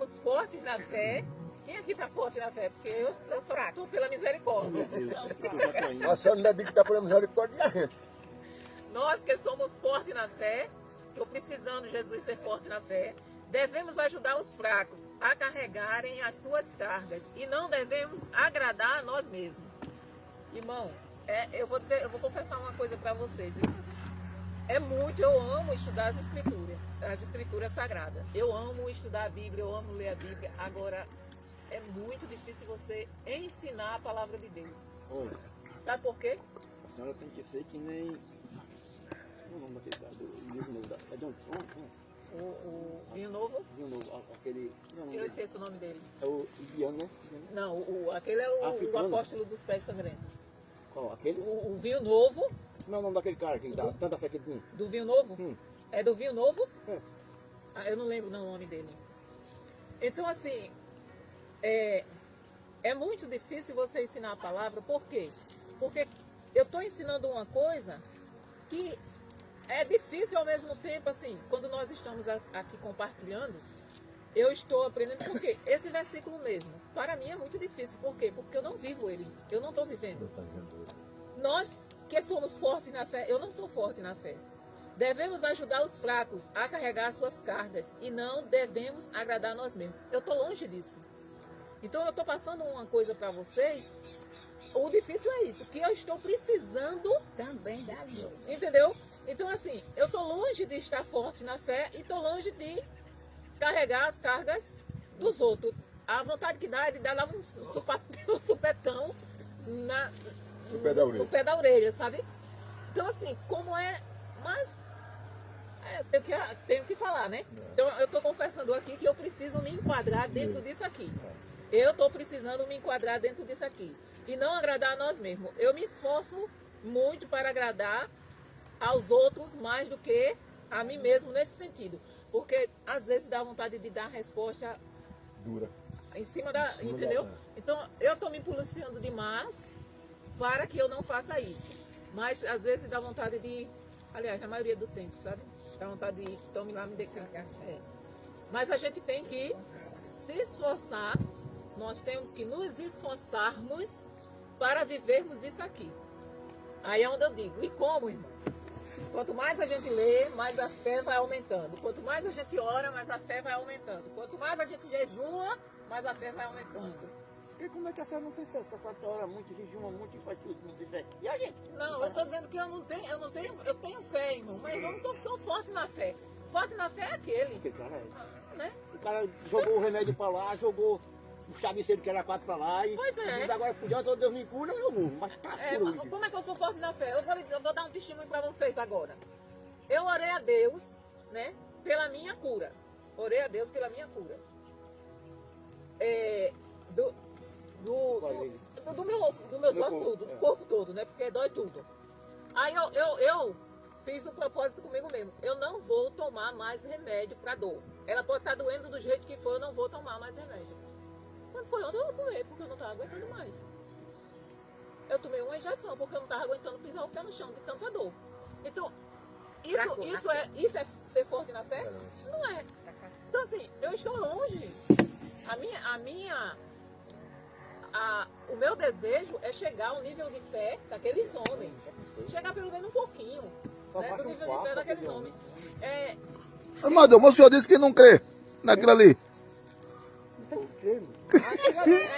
somos fortes na fé. Quem aqui está forte na fé? Porque eu sou fraco pela misericórdia. A senhora não é que está por misericórdia da gente. Nós que somos fortes na fé, estou precisando Jesus ser forte na fé, devemos ajudar os fracos a carregarem as suas cargas e não devemos agradar a nós mesmos. Irmão, eu vou confessar uma coisa para vocês. Viu? Eu amo estudar as escrituras sagradas. Eu amo estudar a Bíblia, eu amo ler a Bíblia. Agora, é muito difícil você ensinar a palavra de Deus. Olha, sabe por quê? A senhora tem que ser que nem... Não, não, é John. O Vinho Novo? Vinho Novo, aquele... Eu esqueço o nome dele. É o indiano, né? Não, aquele é o apóstolo dos pés sangrentos. Qual? Aquele? O Vinho Novo. Não, o nome daquele cara que dá tanta fé que tem. Do Vinho Novo? É do Vinho Novo? É. Eu não lembro não, o nome dele. Então, assim, é muito difícil você ensinar a palavra. Por quê? Porque eu estou ensinando uma coisa que é difícil ao mesmo tempo, assim, quando nós estamos aqui compartilhando, eu estou aprendendo, porque esse versículo mesmo, para mim é muito difícil. Por quê? Porque eu não vivo ele, eu não estou vivendo. Nós que somos fortes na fé, eu não sou forte na fé. Devemos ajudar os fracos a carregar suas cargas e não devemos agradar nós mesmos. Eu estou longe disso. Então eu estou passando uma coisa para vocês. O difícil é isso, que eu estou precisando também da ajuda. Entendeu? Então assim, eu estou longe de estar forte na fé e estou longe de carregar as cargas dos outros. A vontade que dá é de dar lá um supetão no pé da orelha, sabe? Então assim, como é... Mas tenho que falar, né? Então eu estou confessando aqui que eu preciso me enquadrar dentro disso aqui. Eu estou precisando me enquadrar dentro disso aqui. E não agradar a nós mesmos. Eu me esforço muito para agradar aos outros mais do que a mim mesmo nesse sentido. Porque às vezes dá vontade de dar resposta dura. Em cima da... Entendeu? Então eu estou me policiando demais para que eu não faça isso. Mas às vezes dá vontade de... Aliás, na maioria do tempo, sabe? Dá vontade de tome lá, me dê café. Mas a gente tem que se esforçar. Nós temos que nos esforçarmos para vivermos isso aqui. Aí é onde eu digo, e como, irmão? Quanto mais a gente lê, mais a fé vai aumentando. Quanto mais a gente ora, mais a fé vai aumentando. Quanto mais a gente jejua, mais a fé vai aumentando. E como é que a senhora não tem fé? A senhora ora muito, jejuma muito e faz tudo, não tem fé. E a gente? Não, eu estou dizendo que eu tenho fé, irmão, mas eu não sou forte na fé. Forte na fé é aquele. Que cara é? Né? O cara jogou o remédio para lá, jogou o chaviceiro que era 4 para lá e... Pois é. E agora fugiu, então Deus me cura, eu morro. Mas tá por como é que eu sou forte na fé? Eu vou dar um testemunho para vocês agora. Eu orei a Deus, né, pela minha cura. Orei a Deus pela minha cura. Do meu ossos tudo, do corpo todo, né? Porque dói tudo. Aí eu fiz um propósito comigo mesmo. Eu não vou tomar mais remédio para dor. Ela pode estar doendo do jeito que for, eu não vou tomar mais remédio. Quando foi ontem eu tomei, porque eu não estava aguentando mais. Eu tomei uma injeção, porque eu não estava aguentando pisar o pé no chão de tanta dor. Então, isso é ser forte na fé? Não é. Então assim, eu estou longe. O meu desejo é chegar ao nível de fé daqueles homens. Chegar pelo menos um pouquinho, né, do nível de fé daqueles homens. Amador, mas o senhor disse que não crê naquilo ali. Não tem que crer, mano.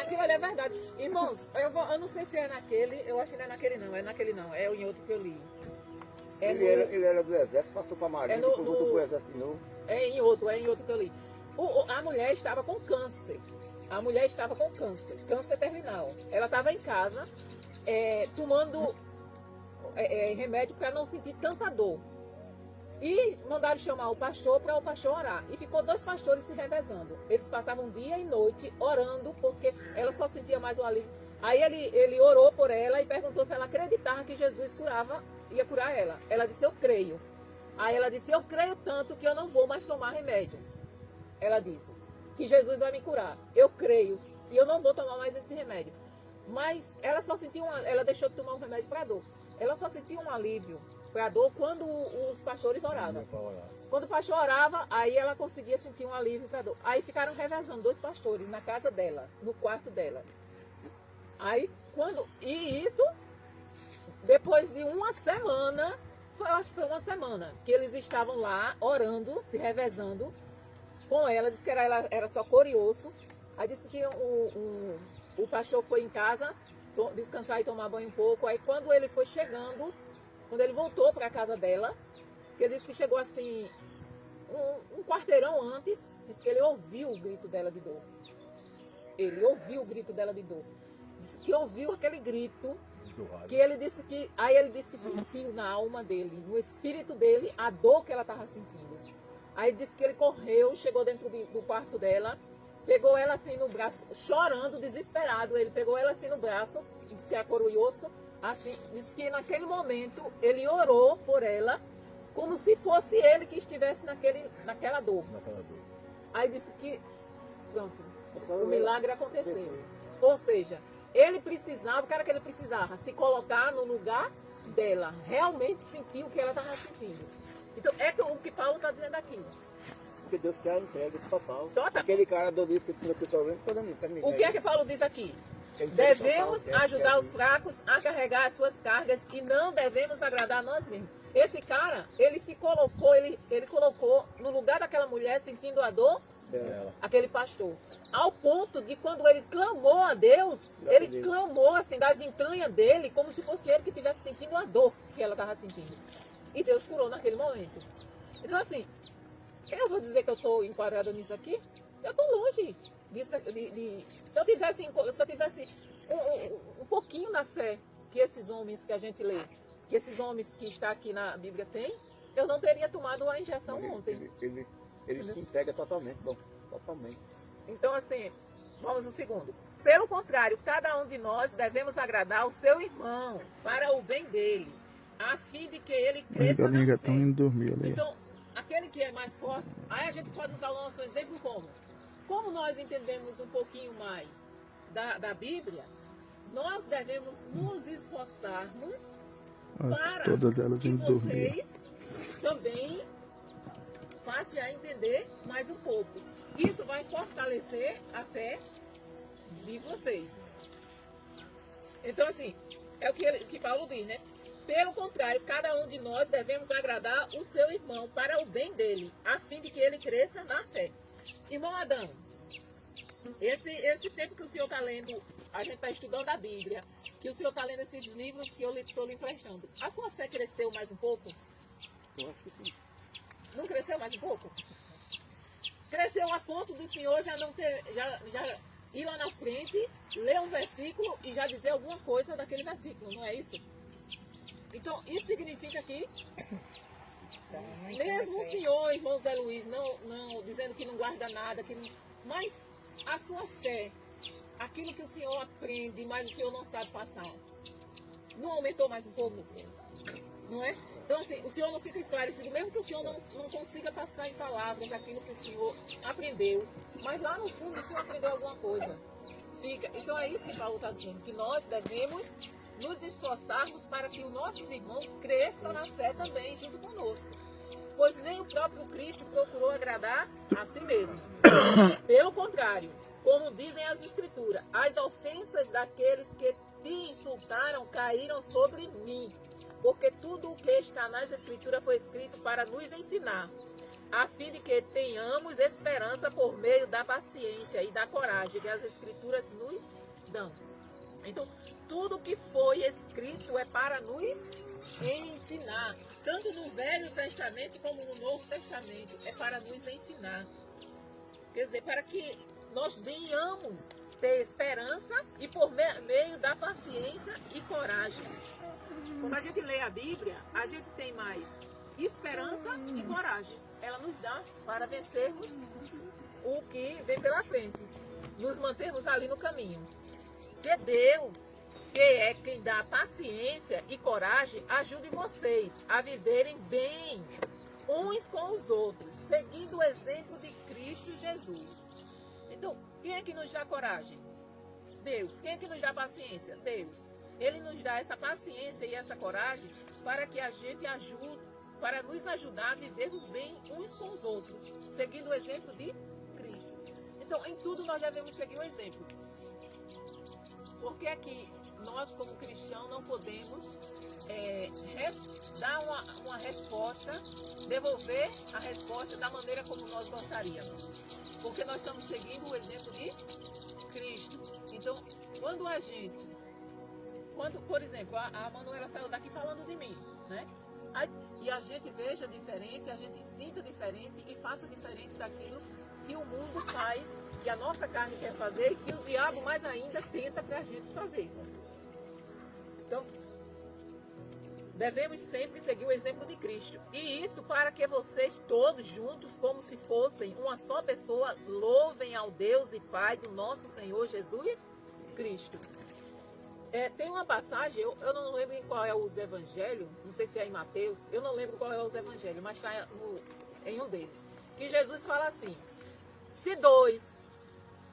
Aquilo ali é verdade. Irmãos, eu não sei se é naquele, eu acho que não é naquele não, é em outro que eu li. Ele era do exército, passou para a marinha, depois voltou para o exército de novo. É em outro que eu li. A mulher estava com câncer. Câncer terminal. Ela estava em casa, tomando remédio para não sentir tanta dor. E mandaram chamar o pastor para o pastor orar. E ficou 2 pastores se revezando. Eles passavam dia e noite orando, porque ela só sentia mais um alívio. Aí ele orou por ela e perguntou se ela acreditava que Jesus ia curar ela. Ela disse, eu creio. Aí ela disse, eu creio tanto que eu não vou mais tomar remédio. Ela disse, que Jesus vai me curar. Eu creio. E eu não vou tomar mais esse remédio. Mas ela só sentiu ela deixou de tomar um remédio para dor. Ela só sentiu um alívio para a dor quando os pastores oravam. Quando o pastor orava, aí ela conseguia sentir um alívio para a dor. Aí ficaram revezando 2 pastores na casa dela, no quarto dela. Aí, e isso, depois de uma semana, eu acho que foi uma semana, que eles estavam lá orando, se revezando com ela. Disse que ela era só curioso. Aí disse que o pastor foi em casa descansar e tomar banho um pouco. Aí quando ele foi chegando, quando ele voltou para a casa dela, ele disse que chegou assim, um quarteirão antes, disse que ele ouviu o grito dela de dor. Ele ouviu o grito dela de dor. Disse que ouviu aquele grito, que ele disse que, aí ele disse que sentiu na alma dele, no espírito dele, a dor que ela estava sentindo. Aí disse que ele correu, chegou dentro do quarto dela, pegou ela assim no braço, chorando, desesperado. Ele pegou ela assim no braço, disse que era coroioso, assim, disse que naquele momento ele orou por ela, como se fosse ele que estivesse naquela dor. Aí disse que, pronto, o milagre aconteceu. Ou seja, ele precisava, o cara que ele precisava, se colocar no lugar dela, realmente sentir o que ela estava sentindo. Então, é o que Paulo está dizendo aqui. Porque Deus quer a entrega total. Total. Aquele cara do livro que eu estou vendo, o que é que Paulo diz aqui? Devemos ajudar os fracos a carregar as suas cargas e não devemos agradar a nós mesmos. Esse cara, ele se colocou, ele colocou no lugar daquela mulher sentindo a dor, aquele pastor. Ao ponto de quando ele clamou a Deus, ele clamou assim das entranhas dele, como se fosse ele que estivesse sentindo a dor que ela estava sentindo. E Deus curou naquele momento. Então assim, eu vou dizer que eu estou enquadrada nisso aqui? Eu estou longe disso. Se eu tivesse um pouquinho da fé que esses homens que a gente lê, que esses homens que estão aqui na Bíblia têm, eu não teria tomado a injeção ontem. Ele se entrega totalmente, bom, totalmente. Então assim, vamos no segundo. Pelo contrário, cada um de nós devemos agradar o seu irmão para o bem dele, a fim de que ele cresça na fé. Então, aquele que é mais forte, aí a gente pode usar o nosso exemplo como? Como nós entendemos um pouquinho mais da Bíblia, nós devemos nos esforçarmos para todas elas que indo dormir. vocês também façam a entender mais um pouco. Isso vai fortalecer a fé de vocês. Então assim, é o que Paulo diz, né? Pelo contrário, cada um de nós devemos agradar o seu irmão para o bem dele, a fim de que ele cresça na fé. Irmão Adão, esse tempo que o senhor está lendo, a gente está estudando a Bíblia, que o senhor está lendo esses livros que eu estou lhe emprestando, a sua fé cresceu mais um pouco? Eu acho que sim. Não cresceu mais um pouco? Cresceu a ponto do senhor já não ter, já ir lá na frente, ler um versículo e já dizer alguma coisa daquele versículo, não é isso? Então, isso significa que, mesmo o senhor, irmão Zé Luiz, não dizendo que não guarda nada, mas a sua fé, aquilo que o senhor aprende, mas o senhor não sabe passar, não aumentou mais um pouco? Não é? Então, assim, o senhor não fica esclarecido, mesmo que o senhor não consiga passar em palavras aquilo que o senhor aprendeu, mas lá no fundo o senhor aprendeu alguma coisa. Fica. Então, é isso que Paulo está dizendo, que nós devemos nos esforçarmos para que os nossos irmãos cresçam na fé também junto conosco. Pois nem o próprio Cristo procurou agradar a si mesmo. Pelo contrário, como dizem as Escrituras, as ofensas daqueles que te insultaram caíram sobre mim, porque tudo o que está nas Escrituras foi escrito para nos ensinar, a fim de que tenhamos esperança por meio da paciência e da coragem que as Escrituras nos dão. Então, tudo que foi escrito é para nos ensinar, tanto no Velho Testamento como no Novo Testamento, é para nos ensinar. Quer dizer, para que nós venhamos ter esperança e por meio da paciência e coragem. Quando a gente lê a Bíblia, a gente tem mais esperança e coragem. Ela nos dá para vencermos o que vem pela frente, nos mantermos ali no caminho. Que Deus, que é quem dá paciência e coragem, ajude vocês a viverem bem uns com os outros, seguindo o exemplo de Cristo Jesus. Então, quem é que nos dá coragem? Deus. Quem é que nos dá paciência? Deus. Ele nos dá essa paciência e essa coragem para que a gente ajude, para nos ajudar a vivermos bem uns com os outros, seguindo o exemplo de Cristo. Então, em tudo nós devemos seguir o exemplo. Por que é que nós, como cristãos, não podemos dar uma resposta, devolver a resposta da maneira como nós gostaríamos? Porque nós estamos seguindo o exemplo de Cristo. Então, por exemplo, a Manuela saiu daqui falando de mim, né? E a gente veja diferente, a gente sinta diferente e faça diferente daquilo que o mundo faz, que a nossa carne quer fazer e que o diabo mais ainda tenta para a gente fazer. Então, devemos sempre seguir o exemplo de Cristo. E isso para que vocês todos juntos, como se fossem uma só pessoa, louvem ao Deus e Pai do nosso Senhor Jesus Cristo. Tem uma passagem, eu não lembro em qual é os evangelhos, não sei se é em Mateus, eu não lembro qual é os evangelhos, mas está em um deles, que Jesus fala assim: se dois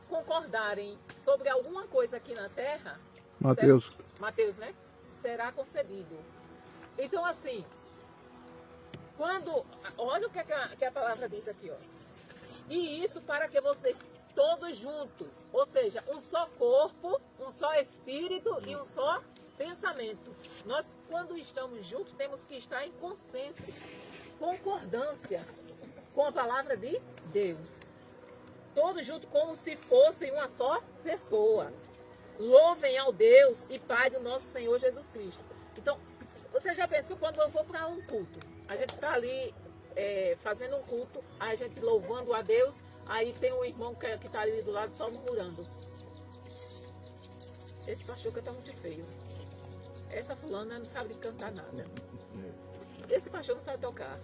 concordarem sobre alguma coisa aqui na terra, Mateus, né? Será concedido. Então, assim, olha o que a palavra diz aqui, ó. E isso para que vocês todos juntos, ou seja, um só corpo, um só espírito e um só pensamento. Nós, quando estamos juntos, temos que estar em consenso, concordância com a palavra de Deus. Todos juntos como se fossem uma só pessoa. Louvem ao Deus e Pai do nosso Senhor Jesus Cristo. Então, você já pensou quando eu vou para um culto? A gente está ali fazendo um culto, a gente louvando a Deus, aí tem um irmão que está ali do lado só murmurando: esse pastor canta muito feio. Essa fulana não sabe cantar nada. Esse pastor não sabe tocar.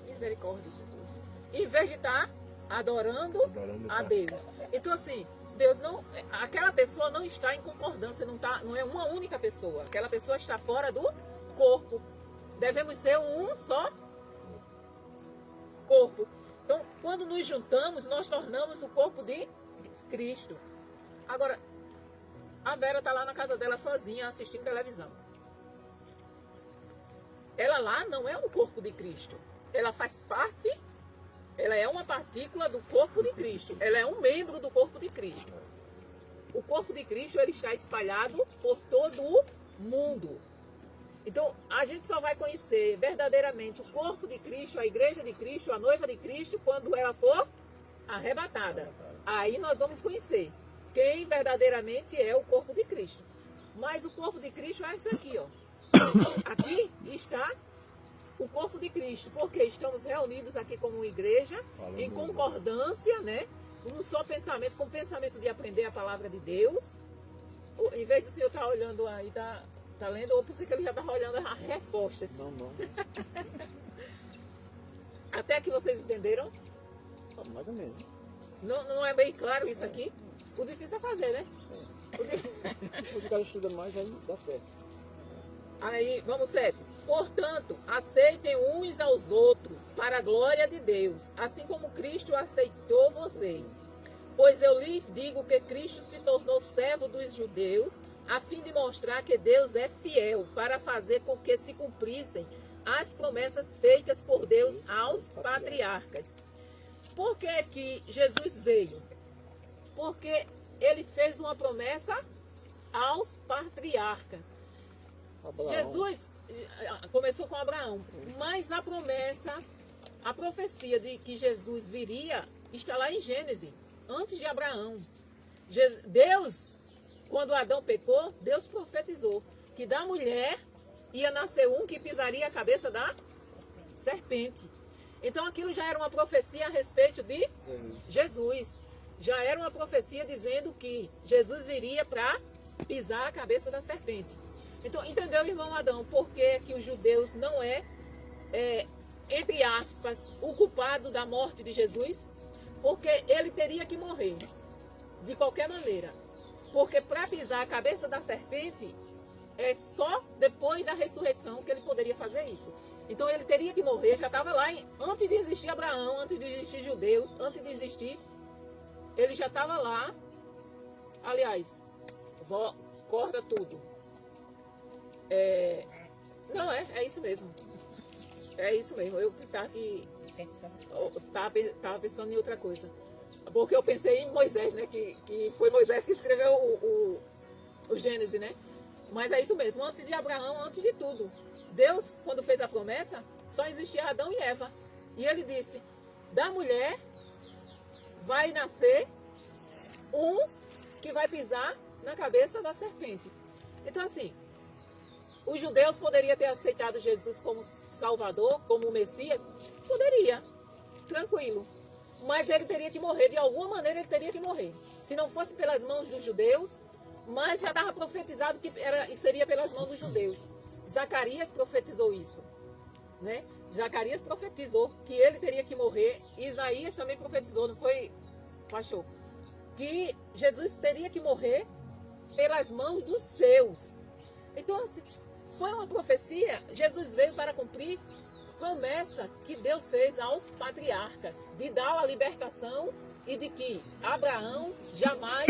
Misericórdia, Jesus. Em vez de estar adorando a Deus. Então, assim, Deus não, aquela pessoa não está em concordância, não é uma única pessoa. Aquela pessoa está fora do corpo. Devemos ser um só corpo. Então, quando nos juntamos, nós tornamos o corpo de Cristo. Agora, a Vera está lá na casa dela sozinha, assistindo televisão. Ela lá não é um corpo de Cristo. Ela faz parte, ela é uma partícula do corpo de Cristo. Ela é um membro do corpo de Cristo. O corpo de Cristo, ele está espalhado por todo o mundo. Então, a gente só vai conhecer verdadeiramente o corpo de Cristo, a igreja de Cristo, a noiva de Cristo, quando ela for arrebatada. Aí nós vamos conhecer quem verdadeiramente é o corpo de Cristo. Mas o corpo de Cristo é isso aqui, ó. Aqui está o corpo de Cristo, porque estamos reunidos aqui como igreja, em concordância, né? Um só pensamento, com o pensamento de aprender a palavra de Deus. Em vez do senhor estar olhando aí, tá lendo, ou por isso que ele já está olhando as respostas. Não. Até que vocês entenderam? Mais ou menos. Não é bem claro isso aqui? O difícil é fazer, né? O cara estuda mais, aí dá certo. Aí, vamos sério. Portanto, aceitem uns aos outros para a glória de Deus, assim como Cristo aceitou vocês. Pois eu lhes digo que Cristo se tornou servo dos judeus, a fim de mostrar que Deus é fiel para fazer com que se cumprissem as promessas feitas por Deus aos patriarcas. Por que que Jesus veio? Porque ele fez uma promessa aos patriarcas. Abraão. Jesus começou com Abraão, mas a promessa, a profecia de que Jesus viria está lá em Gênesis, antes de Abraão. Deus, quando Adão pecou, Deus profetizou que da mulher ia nascer um que pisaria a cabeça da serpente. Então aquilo já era uma profecia a respeito de Jesus. Já era uma profecia dizendo que Jesus viria para pisar a cabeça da serpente. Então, entendeu, irmão Adão, por que os judeus não entre aspas, o culpado da morte de Jesus? Porque ele teria que morrer, de qualquer maneira. Porque para pisar a cabeça da serpente, é só depois da ressurreição que ele poderia fazer isso. Então ele teria que morrer, já estava lá, antes de existir Abraão, antes de existir judeus, antes de existir, ele já estava lá. Aliás, corta tudo. Não, é isso mesmo. É isso mesmo. Eu estava aqui. Estava pensando em outra coisa. Porque eu pensei em Moisés, né? Que foi Moisés que escreveu o Gênesis, né? Mas é isso mesmo. Antes de Abraão, antes de tudo. Deus, quando fez a promessa, só existia Adão e Eva. E ele disse: da mulher vai nascer um que vai pisar na cabeça da serpente. Então, assim, os judeus poderiam ter aceitado Jesus como Salvador, como Messias? Poderia, tranquilo. Mas ele teria que morrer, de alguma maneira ele teria que morrer. Se não fosse pelas mãos dos judeus, mas já estava profetizado que seria pelas mãos dos judeus. Zacarias profetizou isso, né? Zacarias profetizou que ele teria que morrer. Isaías também profetizou, não foi, pastor? Que Jesus teria que morrer pelas mãos dos seus. Então, assim, foi uma profecia. Jesus veio para cumprir promessa que Deus fez aos patriarcas, de dar a libertação e de que Abraão jamais,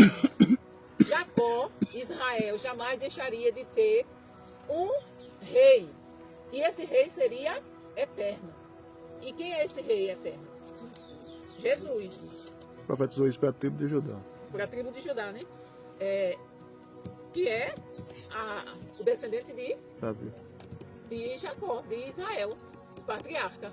Jacó, Israel, jamais deixaria de ter um rei. E esse rei seria eterno. E quem é esse rei eterno? Jesus. Profetizou isso para a tribo de Judá. Para a tribo de Judá, né? Que é o descendente de Jacó, de Israel, os patriarcas.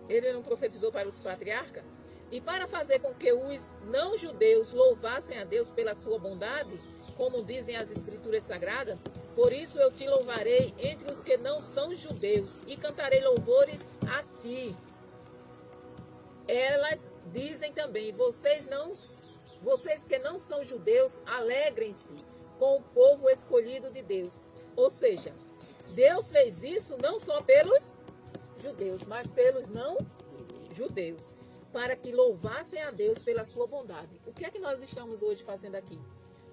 Ele não profetizou para os patriarcas? E para fazer com que os não-judeus louvassem a Deus pela sua bondade, como dizem as Escrituras Sagradas, por isso eu te louvarei entre os que não são judeus e cantarei louvores a ti. Elas dizem também, vocês que não são judeus, alegrem-se com o povo escolhido de Deus. Ou seja, Deus fez isso não só pelos judeus, mas pelos não judeus, para que louvassem a Deus pela sua bondade. O que é que nós estamos hoje fazendo aqui?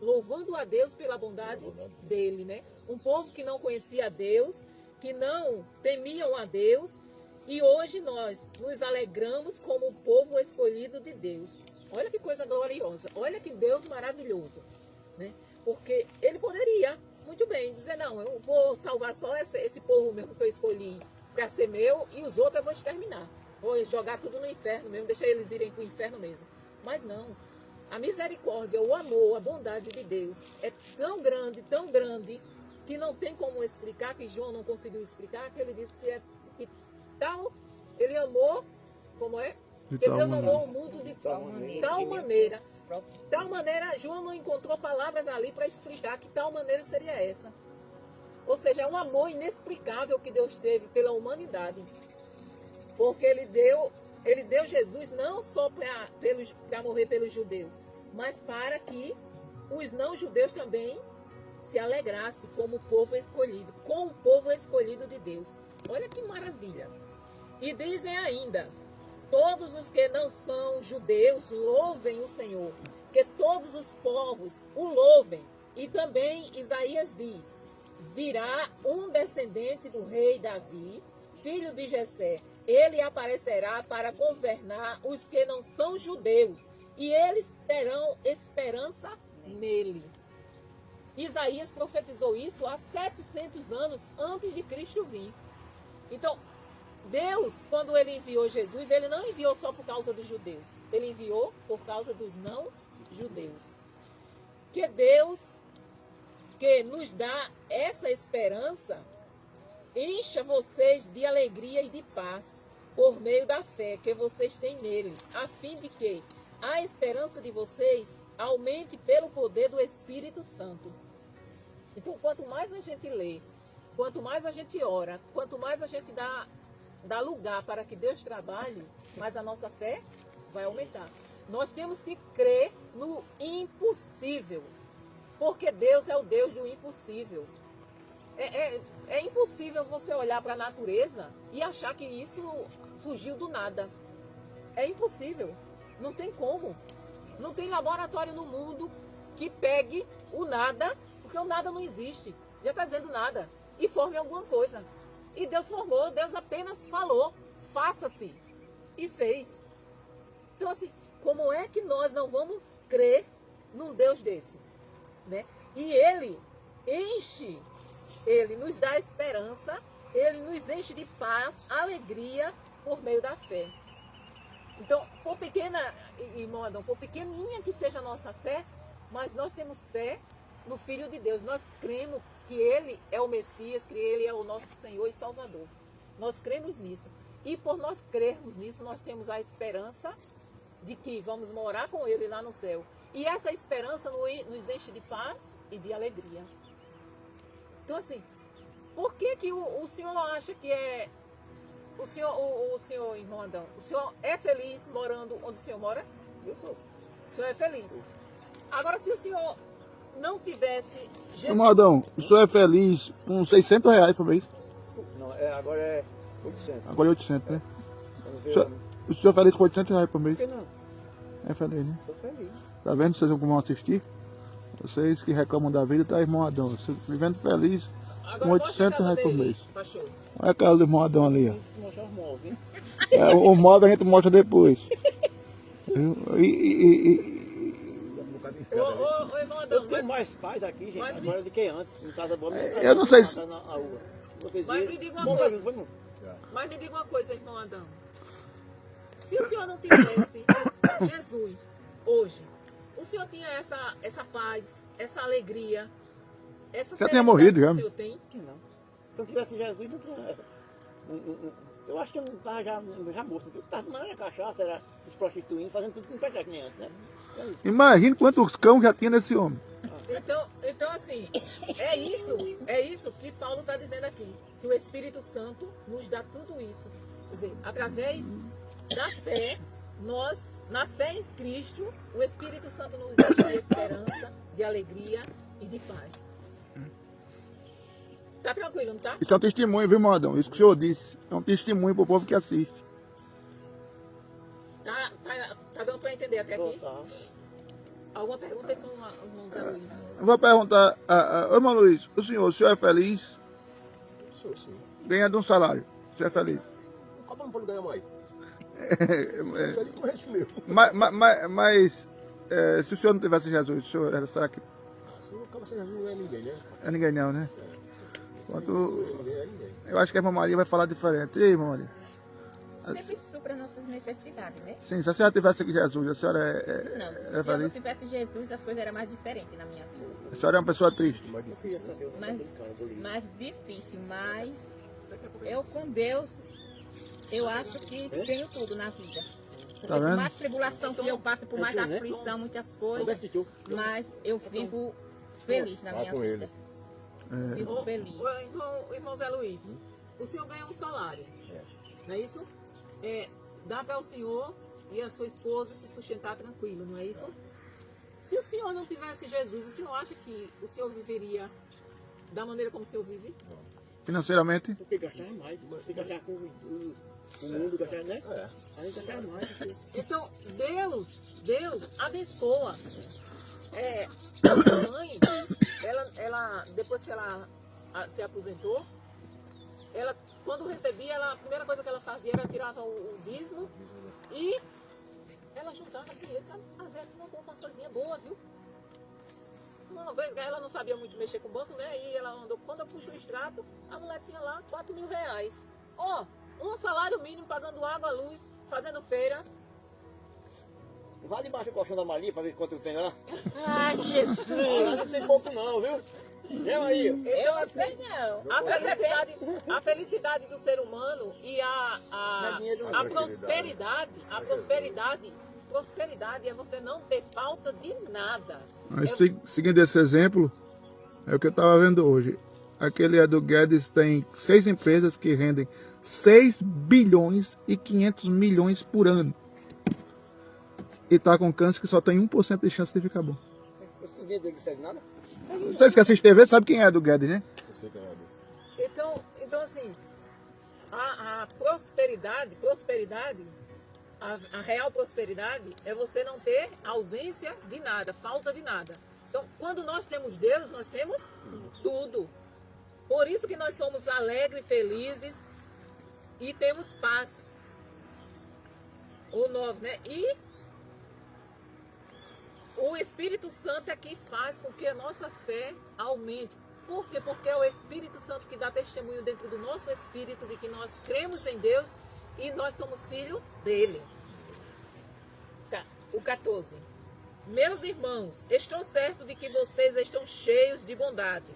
Louvando a Deus pela bondade dele, né? Um povo que não conhecia a Deus, que não temiam a Deus, e hoje nós nos alegramos como o povo escolhido de Deus. Olha que coisa gloriosa, olha que Deus maravilhoso, né? Porque ele poderia, muito bem, dizer, não, eu vou salvar só esse povo mesmo que eu escolhi para ser meu, e os outros eu vou exterminar. Vou jogar tudo no inferno mesmo, deixar eles irem para o inferno mesmo. Mas não. A misericórdia, o amor, a bondade de Deus é tão grande, que não tem como explicar, que João não conseguiu explicar, que ele disse que tal, ele amou, como é? Que Deus amou o mundo de tal maneira, João não encontrou palavras ali para explicar que tal maneira seria essa. Ou seja, é um amor inexplicável que Deus teve pela humanidade. Porque ele deu Jesus não só para morrer pelos judeus, mas para que os não-judeus também se alegrassem como povo escolhido, com o povo escolhido de Deus. Olha que maravilha. E dizem ainda, todos os que não são judeus louvem o Senhor, que todos os povos o louvem. E também Isaías diz, virá um descendente do rei Davi, filho de Jessé. Ele aparecerá para governar os que não são judeus, e eles terão esperança nele. Isaías profetizou isso há 700 anos antes de Cristo vir. Então, Deus, quando ele enviou Jesus, ele não enviou só por causa dos judeus, ele enviou por causa dos não judeus. Que Deus, que nos dá essa esperança, encha vocês de alegria e de paz por meio da fé que vocês têm nele, a fim de que a esperança de vocês aumente pelo poder do Espírito Santo. Então, quanto mais a gente lê, quanto mais a gente ora, quanto mais a gente dá lugar para que Deus trabalhe, mais a nossa fé vai aumentar. Nós temos que crer no impossível, porque Deus é o Deus do impossível. É impossível você olhar para a natureza e achar que isso surgiu do nada. É impossível. Não tem como. Não tem laboratório no mundo que pegue o nada, porque o nada não existe. Já está dizendo nada. E forme alguma coisa. E Deus formou, Deus apenas falou, faça-se. E fez. Então, assim, como é que nós não vamos crer num Deus desse? Né? E ele enche Ele nos dá esperança, ele nos enche de paz, alegria por meio da fé. Então, por pequena, irmão Adão, por pequenininha que seja a nossa fé, mas nós temos fé no Filho de Deus. Nós cremos que Ele é o Messias, que Ele é o nosso Senhor e Salvador. Nós cremos nisso. E por nós crermos nisso, nós temos a esperança de que vamos morar com Ele lá no céu. E essa esperança nos enche de paz e de alegria. Então, assim, por que que o senhor acha que é... O senhor, irmão Adão, o senhor é feliz morando onde o senhor mora? Eu sou. O senhor é feliz. Agora, se o senhor não tivesse Jesus... Irmão Adão, o senhor é feliz com R$600 por mês? Não, agora é 800. Agora é 800, né? Quando O senhor é feliz com R$800 por mês? Por que não? É feliz, né? Sou feliz. Tá vendo? Vocês vão assistir? Vocês que reclamam da vida, tá, irmão Adão? Você vivendo feliz com R$800 por mês. Pastor. Olha a cara do irmão Adão ali, ó. Vou mostrar os móveis, hein? O modo a gente mostra depois. Viu? Ô, irmão Adão, Eu tenho mais paz aqui, gente, mas agora do que antes. Em casa boa, Eu não sei se- na rua. Vocês Mas viram? me diga uma Bom, coisa. vamos. Mas me diga uma coisa, irmão Adão. Se o senhor não tivesse Jesus hoje, o senhor tinha essa paz, essa alegria, essa Já tinha serenidade morrido, que já. o senhor tem? Que não. Se eu tivesse Jesus, não tinha. Eu acho que eu não estava já morto. Eu estava tomando cachaça, era se prostituindo, fazendo tudo que não pega que nem antes, né? É isso. Imagina quantos cão já tinha nesse homem. Então assim, é isso que Paulo está dizendo aqui, que o Espírito Santo nos dá tudo isso. Quer dizer, através da fé, nós, na fé em Cristo, o Espírito Santo nos dá de esperança, de alegria e de paz. Tá tranquilo, não tá? Isso é um testemunho, viu, irmão Adão? Isso que o senhor disse. É um testemunho pro povo que assiste. Tá dando para entender até aqui? Tá. Alguma pergunta, irmão Zé Luiz? Eu vou perguntar, ô, irmão Luiz, o senhor é feliz? Sou, sim. Ganhando um salário. O senhor é feliz? O cabo não pode ganhar mais. Sou feliz com esse meu. Mas se o senhor não tivesse Jesus, o senhor, será que Se o cabo sem Jesus não é ninguém, né? é ninguém não, né? Quanto, Ninguém é ninguém. eu acho que a irmã Maria vai falar diferente. E aí, irmã Maria? Sempre supra nossas necessidades, né? Sim, se a senhora tivesse aqui Jesus, a senhora Não, é se eu não feliz? tivesse Jesus, as coisas eram mais diferentes na minha vida. A senhora é uma pessoa triste. Mais Eu difícil. queria saber o Mas- daquele cara do livro. Mais difícil, mas eu com Deus, eu acho que tenho tudo na vida. Porque Tá por vendo? mais tribulação que eu passo, por mais É, né? aflição, muitas coisas, Roberto Tio. mas eu vivo feliz na minha com vida. Vivo feliz. Irmão Zé Luiz, o senhor ganha um salário, não é isso? Dá para o senhor e a sua esposa se sustentar tranquilo, não é isso? Se o senhor não tivesse Jesus, o senhor acha que o senhor viveria da maneira como o senhor vive? Financeiramente, Porque gastar mais. Você gastar com o mundo, gastar, né? A gente gastar mais. Porque... Então, Deus abençoa. A minha mãe, ela, depois que ela se aposentou, ela, quando recebia, a primeira coisa que ela fazia era tirava o dízimo e ela juntava dinheiro. A velha tinha uma poupançazinha boa, viu? Uma vez ela não sabia muito mexer com o banco, né? E ela andou, quando eu puxo o extrato, a mulher tinha lá R$4.000. Ó, um salário mínimo pagando água, luz, fazendo feira. Vai debaixo do colchão da Maria pra ver quanto tem lá. Ai, Jesus! Lá não tem pouco não, viu? Né, Maria? Eu não sei não. A felicidade do ser humano e a prosperidade é você não ter falta de nada. mas seguindo esse exemplo, é o que eu estava vendo hoje. Aquele Edu Guedes tem 6 empresas que rendem 6 bilhões e 500 milhões por ano. E tá com câncer que só tem 1% de chance de ficar bom. Esse dinheiro dele não serve nada? Vocês que assistem TV sabem quem é Edu Guedes, né? Você ganhar. Então assim, a prosperidade, a real prosperidade é você não ter ausência de nada, falta de nada. Então, quando nós temos Deus, nós temos tudo. Por isso que nós somos alegres, felizes e temos paz. O 9, né? E o Espírito Santo é que faz com que a nossa fé aumente. Por quê? Porque é o Espírito Santo que dá testemunho dentro do nosso espírito de que nós cremos em Deus e nós somos filhos dele. Tá. O 14. Meus irmãos, estou certo de que vocês estão cheios de bondade.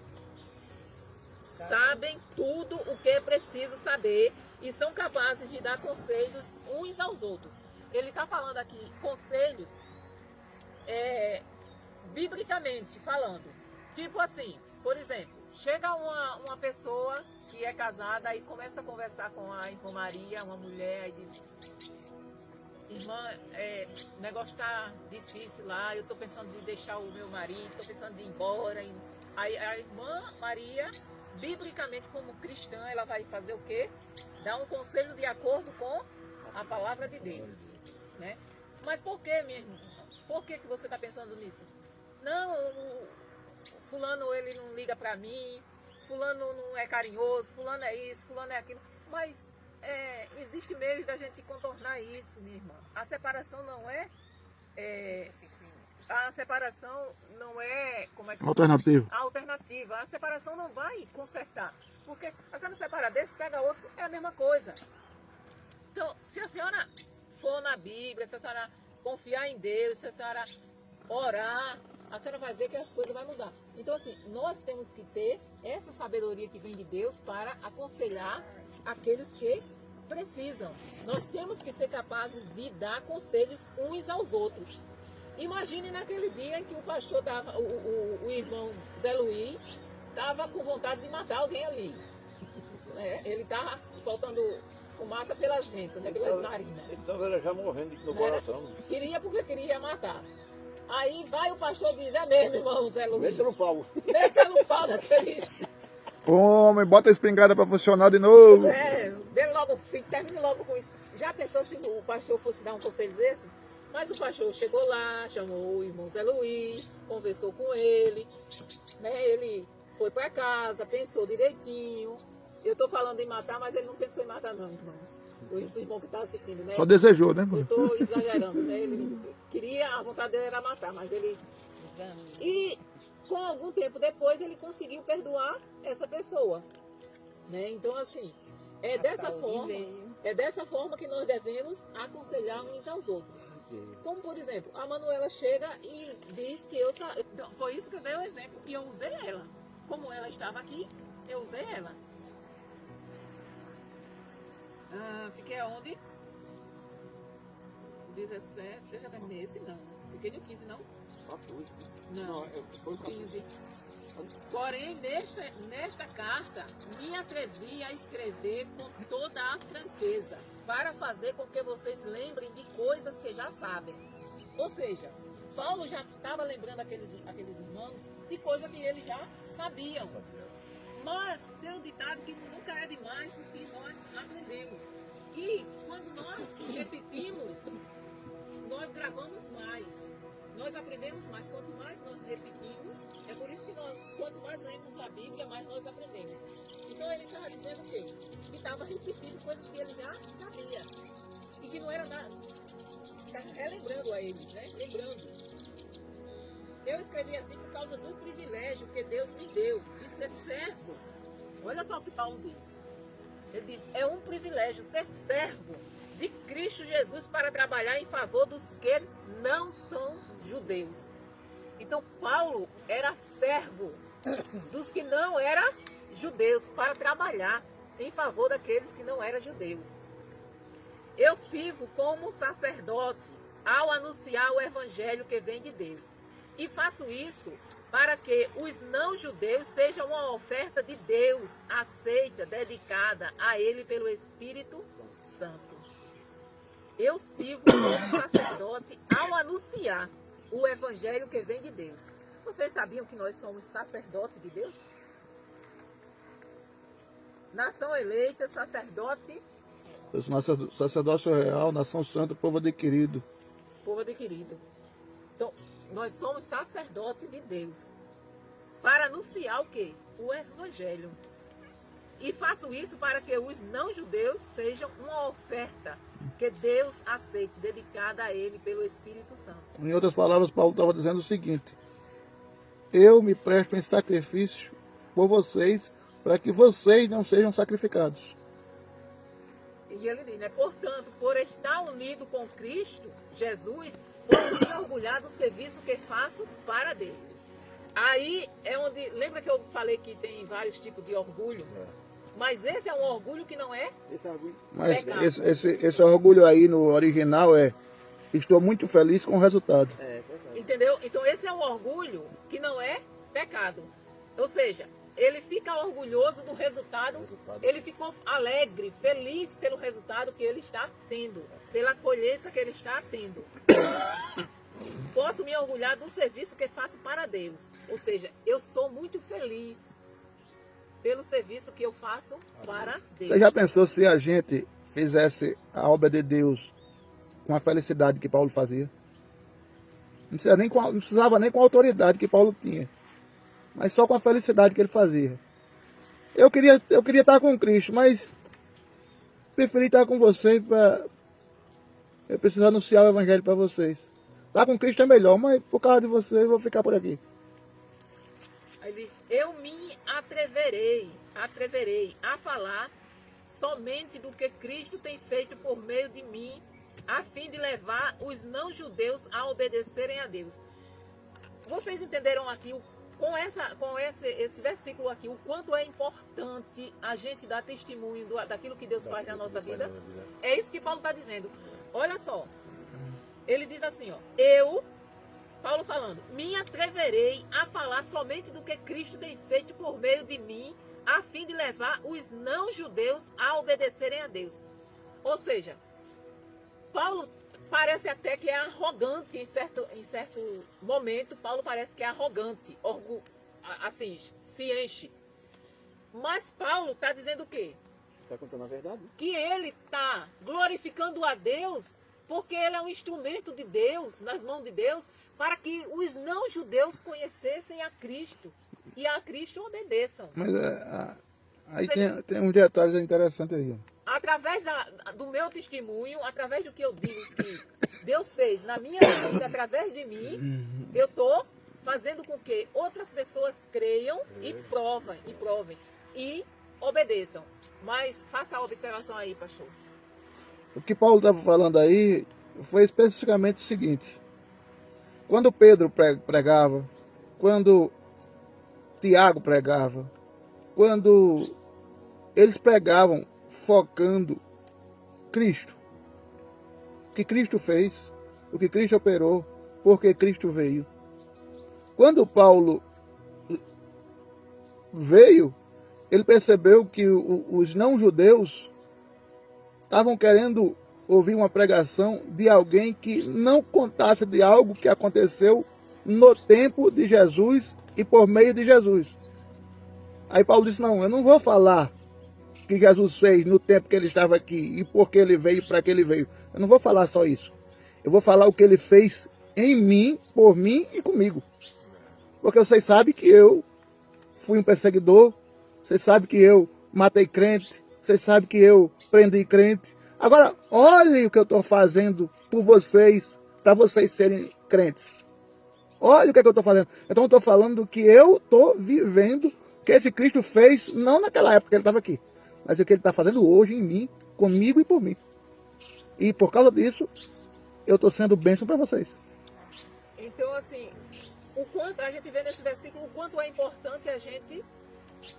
Sabem tudo o que é preciso saber e são capazes de dar conselhos uns aos outros. Ele está falando aqui conselhos biblicamente falando. Tipo assim, por exemplo, chega uma pessoa que é casada e começa a conversar com a irmã Maria, uma mulher, e diz: irmã, o negócio está difícil lá, eu estou pensando em deixar o meu marido, estou pensando em ir embora. Aí a irmã Maria, biblicamente como cristã, ela vai fazer o quê? Dar um conselho de acordo com a palavra de Deus, né? Mas por que, minha irmã? Por que você está pensando nisso? Não, fulano ele não liga para mim, fulano não é carinhoso, fulano é isso, fulano é aquilo. Mas existe meios da gente contornar isso, minha irmã. A separação não é como é que Alternativa. a alternativa. A separação não vai consertar. Porque a senhora separa desse, pega outro, é a mesma coisa. Então, se a senhora for na Bíblia, se a senhora confiar em Deus, se a senhora orar, a senhora vai ver que as coisas vão mudar. Então, assim, nós temos que ter essa sabedoria que vem de Deus para aconselhar aqueles que precisam. Nós temos que ser capazes de dar conselhos uns aos outros. Imagine naquele dia em que o pastor dava, o irmão Zé Luiz estava com vontade de matar alguém ali. Ele estava soltando fumaça pelas ventas, né, pelas narinas. Ele estava já morrendo no coração. Queria porque queria matar. Aí vai o pastor e diz: é mesmo, irmão Zé Luiz. Meta no pau. Meta no pau daquele. Homem, bota a espingarda para funcionar de novo. Dê logo o fim, termine logo com isso. Já pensou se o pastor fosse dar um conselho desse? Mas o pastor chegou lá, chamou o irmão Zé Luiz, conversou com ele, né? Ele foi para casa, pensou direitinho. Eu estou falando em matar, mas ele não pensou em matar não, irmãos. Os irmãos que estão assistindo, né? Só desejou, né? Eu estou exagerando, né? Ele queria, a vontade dele era matar, mas ele... E com algum tempo depois ele conseguiu perdoar essa pessoa, né? Então, assim, é dessa forma que nós devemos aconselhar uns aos outros. Como, por exemplo, a Manuela chega e diz que então, foi isso que eu dei o exemplo, que eu usei ela. Como ela estava aqui, eu usei ela. Fiquei aonde? 17, eu já terminei esse não. Fiquei no 15, não? 14. Não, foi 15. Porém, nesta carta, me atrevi a escrever com toda a franqueza, para fazer com que vocês lembrem de coisas que já sabem. Ou seja, Paulo já estava lembrando aqueles irmãos de coisas que eles já sabiam. Mas tem um ditado que nunca é demais o que nós aprendemos. E quando nós repetimos, nós gravamos mais. Nós aprendemos mais. Quanto mais nós repetimos, é por isso que quanto mais lemos a Bíblia, mais nós aprendemos. Então ele estava dizendo o quê? Que estava repetindo coisas que ele já sabia. E que não era nada. Estava relembrando a eles, né? Lembrando. Eu escrevi assim por causa do privilégio que Deus me deu de ser servo. Olha só o que Paulo diz. Ele diz: é um privilégio ser servo de Cristo Jesus para trabalhar em favor dos que não são judeus. Então Paulo era servo dos que não eram judeus para trabalhar em favor daqueles que não eram judeus. Eu sirvo como sacerdote ao anunciar o evangelho que vem de Deus. E faço isso para que os não-judeus sejam uma oferta de Deus aceita, dedicada a Ele pelo Espírito Santo. Eu sirvo como sacerdote ao anunciar o evangelho que vem de Deus. Vocês sabiam que nós somos sacerdotes de Deus? Nação eleita, sacerdote. Sacerdócio real, nação santa, povo adquirido. Povo adquirido. Então, nós somos sacerdotes de Deus para anunciar o quê? O evangelho. E faço isso para que os não-judeus sejam uma oferta que Deus aceite, dedicada a Ele pelo Espírito Santo. Em outras palavras, Paulo estava dizendo o seguinte: eu me presto em sacrifício por vocês, para que vocês não sejam sacrificados. E ele diz, né? Portanto, por estar unido com Cristo, Jesus, posso me orgulhar do serviço que faço para Deus. Aí é onde, lembra que eu falei que tem vários tipos de orgulho? Mas esse é um orgulho que não é Esse orgulho. Mas pecado. esse orgulho aí no original é: estou muito feliz com o resultado. Entendeu? Então esse é um orgulho que não é pecado. Ou seja, ele fica orgulhoso do resultado, ele ficou alegre, feliz pelo resultado que ele está tendo, pela colheita que ele está tendo. Posso me orgulhar do serviço que faço para Deus. Ou seja, eu sou muito feliz pelo serviço que eu faço para Deus. Você já pensou se a gente fizesse a obra de Deus com a felicidade que Paulo fazia? Não precisava nem com a autoridade que Paulo tinha, mas só com a felicidade que ele fazia. Eu queria estar com Cristo, mas preferi estar com vocês para eu preciso anunciar o evangelho para vocês. Estar com Cristo é melhor, mas por causa de vocês eu vou ficar por aqui. Aí ele diz, eu me atreverei a falar somente do que Cristo tem feito por meio de mim, a fim de levar os não-judeus a obedecerem a Deus. Vocês entenderam aqui, com esse versículo aqui, o quanto é importante a gente dar testemunho daquilo que Deus faz na nossa vida? É isso que Paulo está dizendo. Olha só, ele diz assim, ó, Paulo falando, me atreverei a falar somente do que Cristo tem feito por meio de mim, a fim de levar os não-judeus a obedecerem a Deus. Ou seja, Paulo parece até que é arrogante em certo momento. Paulo parece que é arrogante, assim, se enche. Mas Paulo está dizendo o quê? Está contando a verdade? Que ele está glorificando a Deus porque ele é um instrumento de Deus, nas mãos de Deus, para que os não-judeus conhecessem a Cristo e a Cristo obedeçam. Mas aí tem uns detalhes interessantes aí. Através do meu testemunho, através do que eu digo que Deus fez na minha vida, através de mim, eu estou fazendo com que outras pessoas creiam e provem e obedeçam. Mas faça a observação aí, pastor. O que Paulo estava falando aí foi especificamente o seguinte: quando Pedro pregava, quando Tiago pregava, quando eles pregavam focando Cristo, o que Cristo fez, o que Cristo operou, porque Cristo veio. Quando Paulo veio, ele percebeu que os não-judeus estavam querendo ouvir uma pregação de alguém que não contasse de algo que aconteceu no tempo de Jesus e por meio de Jesus. Aí Paulo disse, não, eu não vou falar que Jesus fez no tempo que ele estava aqui e por que ele veio, para que ele veio. Eu não vou falar só isso. Eu vou falar o que ele fez em mim, por mim e comigo. Porque vocês sabem que eu fui um perseguidor, vocês sabem que eu matei crente, vocês sabem que eu prendi crente. Agora, olhem o que eu estou fazendo por vocês, para vocês serem crentes. Olha o que eu estou fazendo. Então eu estou falando do que eu estou vivendo, que esse Cristo fez, não naquela época que ele estava aqui, mas o que ele está fazendo hoje em mim, comigo e por mim. E por causa disso, eu estou sendo bênção para vocês. Então, assim, o quanto a gente vê nesse versículo, o quanto é importante a gente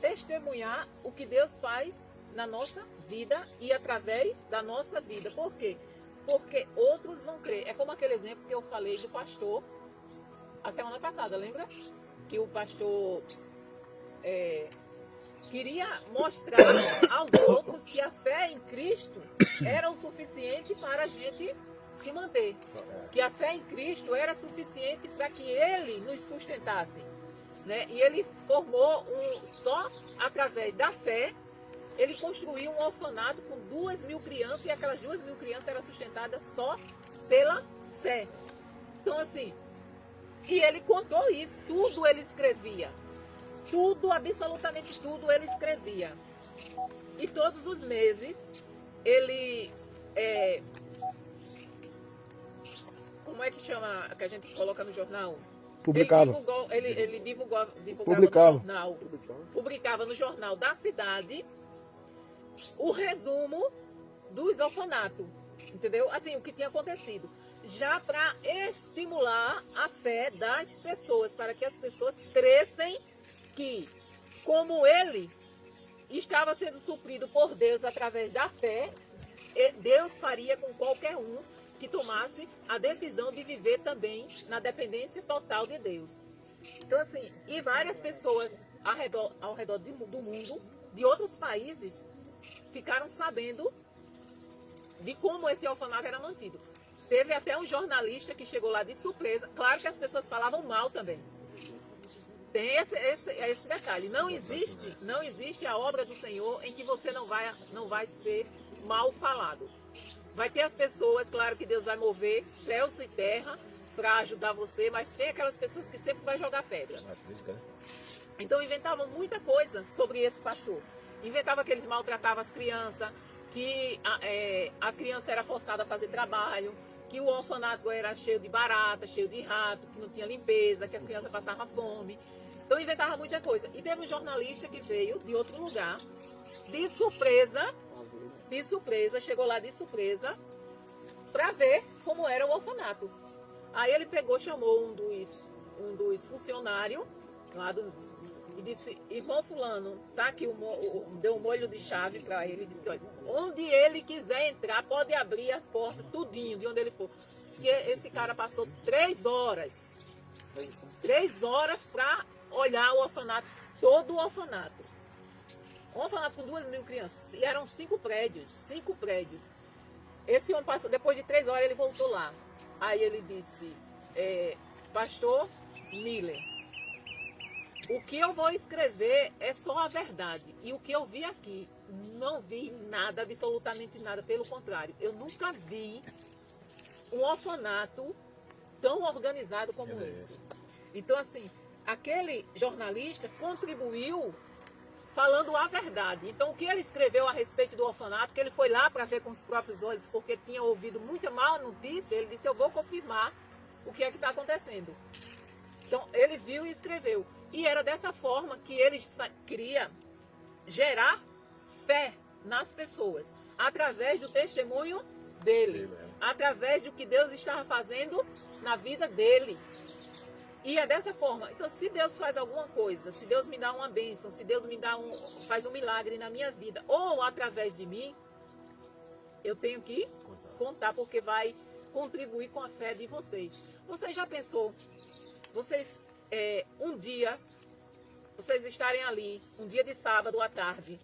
testemunhar o que Deus faz na nossa vida e através da nossa vida. Por quê? Porque outros vão crer. É como aquele exemplo que eu falei do pastor a semana passada, lembra? Que o pastor queria mostrar aos outros que a fé em Cristo era o suficiente para a gente se manter. Que a fé em Cristo era suficiente para que Ele nos sustentasse. Né? E Ele formou só através da fé, Ele construiu um orfanato com 2.000 crianças e aquelas 2.000 crianças eram sustentadas só pela fé. Então assim, e Ele contou isso, tudo Ele escrevia. Tudo, absolutamente tudo Ele escrevia. E todos os meses Ele, como é que chama, que a gente coloca no jornal? Publicava. Ele divulgava Publicava. no jornal. Publicava no jornal da cidade o resumo dos orfanatos. Entendeu? Assim, o que tinha acontecido. Já para estimular a fé das pessoas, para que as pessoas crescem que, como ele estava sendo suprido por Deus através da fé, Deus faria com qualquer um que tomasse a decisão de viver também na dependência total de Deus. Então, assim, e várias pessoas ao redor do mundo, de outros países, ficaram sabendo de como esse orfanato era mantido. Teve até um jornalista que chegou lá de surpresa. Claro que as pessoas falavam mal também. Tem esse detalhe. Não existe a obra do Senhor em que você não vai ser mal falado. Vai ter as pessoas, claro que Deus vai mover céus e terra para ajudar você, mas tem aquelas pessoas que sempre vai jogar pedra. Então inventavam muita coisa sobre esse pastor. Inventava que eles maltratavam as crianças, que as crianças eram forçadas a fazer trabalho, que o orfanato era cheio de barata, cheio de rato, que não tinha limpeza, que as crianças passavam fome. Então inventava muita coisa. E teve um jornalista que veio de outro lugar, de surpresa, chegou lá de surpresa, para ver como era o orfanato. Aí ele pegou, chamou um dos funcionários lá e disse: irmão fulano, tá aqui, deu um molho de chave para ele, disse: olha, onde ele quiser entrar, pode abrir as portas, tudinho, de onde ele for. Esse cara passou 3 horas para olhar o orfanato, todo o orfanato. Um orfanato com 2.000 crianças, e eram 5 prédios. Esse homem passou, depois de 3 horas ele voltou lá. Aí ele disse: pastor Miller, o que eu vou escrever é só a verdade. E o que eu vi aqui, não vi nada, absolutamente nada. Pelo contrário, eu nunca vi um orfanato tão organizado como esse. Então, assim, aquele jornalista contribuiu falando a verdade. Então, o que ele escreveu a respeito do orfanato, que ele foi lá para ver com os próprios olhos, porque tinha ouvido muita má notícia, ele disse: eu vou confirmar o que é que está acontecendo. Então, ele viu e escreveu. E era dessa forma que ele queria gerar fé nas pessoas, através do testemunho dele, através do que Deus estava fazendo na vida dele. E é dessa forma. Então, se Deus faz alguma coisa, se Deus me dá uma bênção, se Deus me dá faz um milagre na minha vida, ou através de mim, eu tenho que contar, porque vai contribuir com a fé de vocês. Você já pensou, vocês um dia, vocês estarem ali, um dia de sábado à tarde,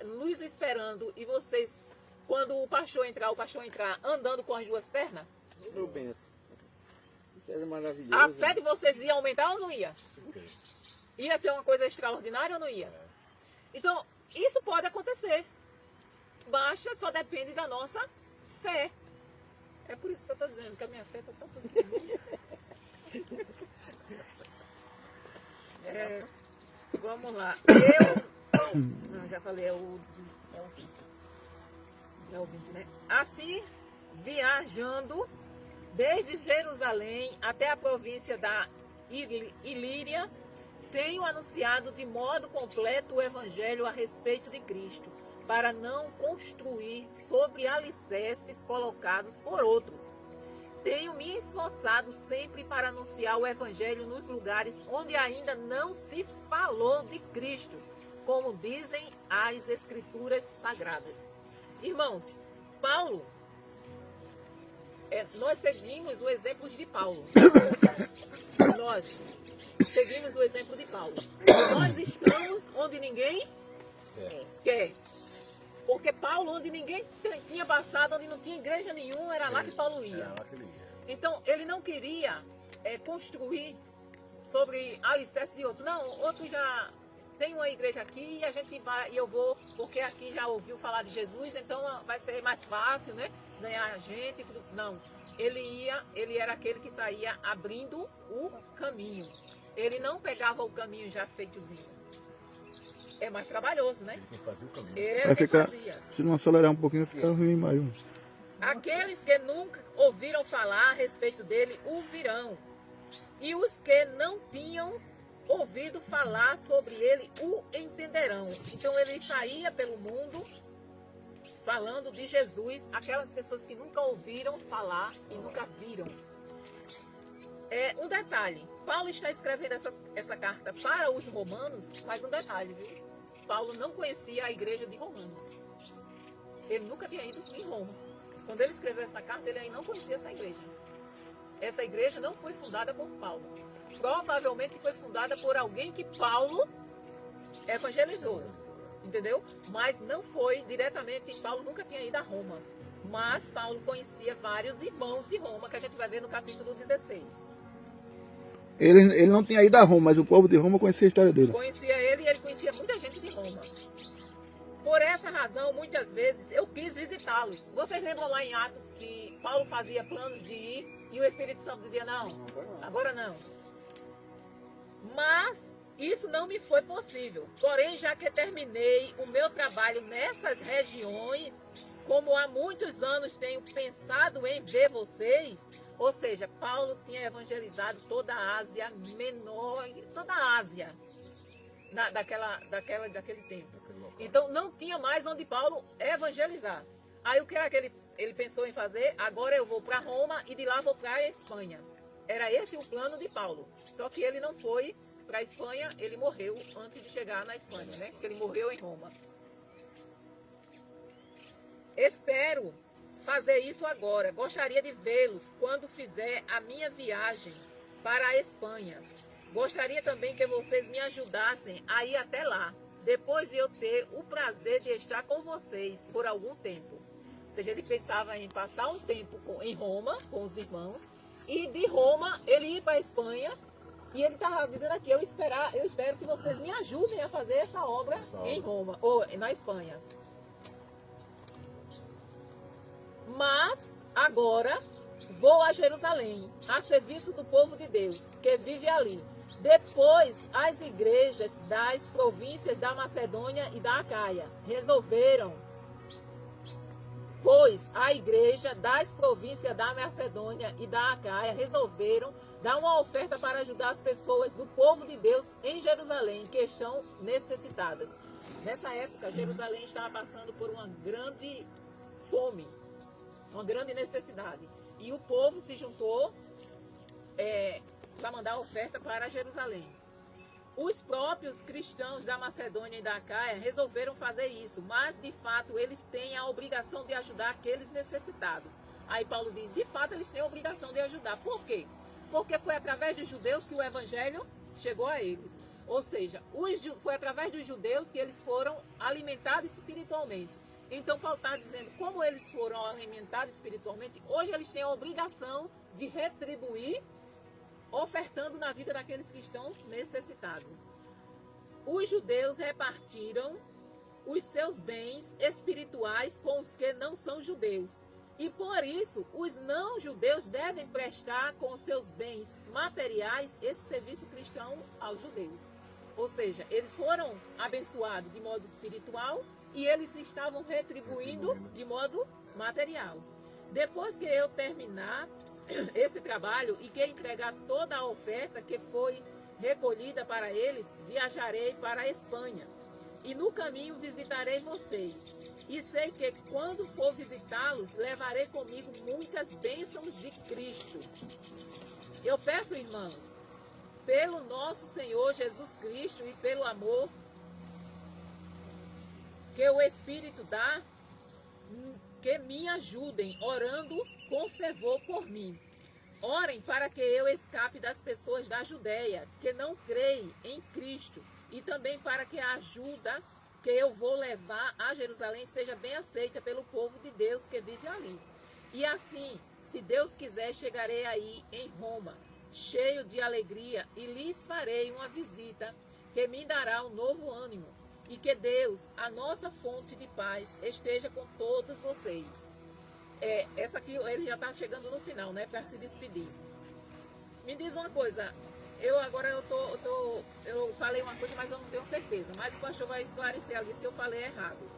nos esperando, e vocês, quando o pastor entrar andando com as 2 pernas? Eu penso. Era maravilhoso. A fé de vocês ia aumentar ou não ia? Ia ser uma coisa extraordinária ou não ia? Então, isso pode acontecer. Basta, só depende da nossa fé. É por isso que eu estou dizendo que a minha fé está tão pequenininha. Vamos lá. Não, já falei, é o 20, né? Assim, viajando desde Jerusalém até a província da Ilíria, tenho anunciado de modo completo o Evangelho a respeito de Cristo, para não construir sobre alicerces colocados por outros. Tenho me esforçado sempre para anunciar o Evangelho nos lugares onde ainda não se falou de Cristo, como dizem as Escrituras Sagradas. Irmãos, Paulo, nós seguimos o exemplo de Paulo. Nós seguimos o exemplo de Paulo. Nós estamos onde ninguém quer. Porque Paulo, onde ninguém tinha passado, onde não tinha igreja nenhuma, era lá que Paulo ia. Então, ele não queria construir sobre alicerce de outro. Não, outro já tem uma igreja aqui e a gente vai, e eu vou, porque aqui já ouviu falar de Jesus, então vai ser mais fácil, né? Ganhar gente. Não, ele era aquele que saía abrindo o caminho. Ele não pegava o caminho já feitozinho. É mais trabalhoso, né? Ele fazia o caminho. Vai ficar, se não acelerar um pouquinho, vai ficar ruim mais. Aqueles que nunca ouviram falar a respeito dele o virão. E os que não tinham ouvido falar sobre ele o entenderão. Então ele saía pelo mundo falando de Jesus, aquelas pessoas que nunca ouviram falar e nunca viram. Um detalhe, Paulo está escrevendo essa carta para os romanos, mas um detalhe, viu? Paulo não conhecia a igreja de Romanos. Ele nunca tinha ido em Roma. Quando ele escreveu essa carta, ele ainda não conhecia essa igreja. Essa igreja não foi fundada por Paulo. Provavelmente foi fundada por alguém que Paulo evangelizou. Entendeu? Mas não foi diretamente, Paulo nunca tinha ido a Roma. Mas Paulo conhecia vários irmãos de Roma, que a gente vai ver no capítulo 16. Ele não tinha ido a Roma, mas o povo de Roma conhecia a história dele. Conhecia ele e ele conhecia muita gente de Roma. Por essa razão, muitas vezes, eu quis visitá-los. Vocês lembram lá em Atos que Paulo fazia planos de ir e o Espírito Santo dizia, não, agora não. Mas isso não me foi possível. Porém, já que terminei o meu trabalho nessas regiões, como há muitos anos tenho pensado em ver vocês, ou seja, Paulo tinha evangelizado toda a Ásia Menor, toda a Ásia daquele tempo. Então não tinha mais onde Paulo evangelizar. Aí o que era que ele pensou em fazer? Agora eu vou para Roma e de lá vou para a Espanha. Era esse o plano de Paulo. Só que ele não foi para a Espanha, ele morreu antes de chegar na Espanha, né? Porque ele morreu em Roma. Espero fazer isso agora. Gostaria de vê-los quando fizer a minha viagem para a Espanha. Gostaria também que vocês me ajudassem a ir até lá, depois de eu ter o prazer de estar com vocês por algum tempo. Ou seja, ele pensava em passar um tempo em Roma, com os irmãos, e de Roma ele ir para a Espanha. E ele estava dizendo aqui, eu espero que vocês me ajudem a fazer essa obra em Roma, ou na Espanha. Mas, agora, vou a Jerusalém, a serviço do povo de Deus, que vive ali. Depois, as igrejas das províncias da Macedônia e da Acaia resolveram, pois a igreja das províncias da Macedônia e da Acaia resolveram dar uma oferta para ajudar as pessoas do povo de Deus em Jerusalém, que estão necessitadas. Nessa época, Jerusalém estava passando por uma grande fome, uma grande necessidade. E o povo se juntou para mandar oferta para Jerusalém. Os próprios cristãos da Macedônia e da Acaia resolveram fazer isso, mas de fato eles têm a obrigação de ajudar aqueles necessitados. Aí Paulo diz, de fato eles têm a obrigação de ajudar. Por quê? Porque foi através dos judeus que o evangelho chegou a eles. Ou seja, foi através dos judeus que eles foram alimentados espiritualmente. Então Paulo está dizendo, como eles foram alimentados espiritualmente, hoje eles têm a obrigação de retribuir, ofertando na vida daqueles que estão necessitados. Os judeus repartiram os seus bens espirituais com os que não são judeus. E por isso, os não-judeus devem prestar com seus bens materiais esse serviço cristão aos judeus. Ou seja, eles foram abençoados de modo espiritual e eles estavam retribuindo de modo material. Depois que eu terminar esse trabalho e que entregar toda a oferta que foi recolhida para eles, viajarei para a Espanha. E no caminho visitarei vocês. E sei que quando for visitá-los, levarei comigo muitas bênçãos de Cristo. Eu peço, irmãos, pelo nosso Senhor Jesus Cristo e pelo amor que o Espírito dá, que me ajudem, orando com fervor por mim. Orem para que eu escape das pessoas da Judéia, que não creem em Cristo, e também para que a ajuda que eu vou levar a Jerusalém seja bem aceita pelo povo de Deus que vive ali. E assim, se Deus quiser, chegarei aí em Roma, cheio de alegria, e lhes farei uma visita que me dará um novo ânimo. E que Deus, a nossa fonte de paz, esteja com todos vocês. Essa aqui, ele já está chegando no final, né, para se despedir. Me diz uma coisa, eu falei uma coisa, mas eu não tenho certeza, mas o pastor vai esclarecer ali se eu falei errado.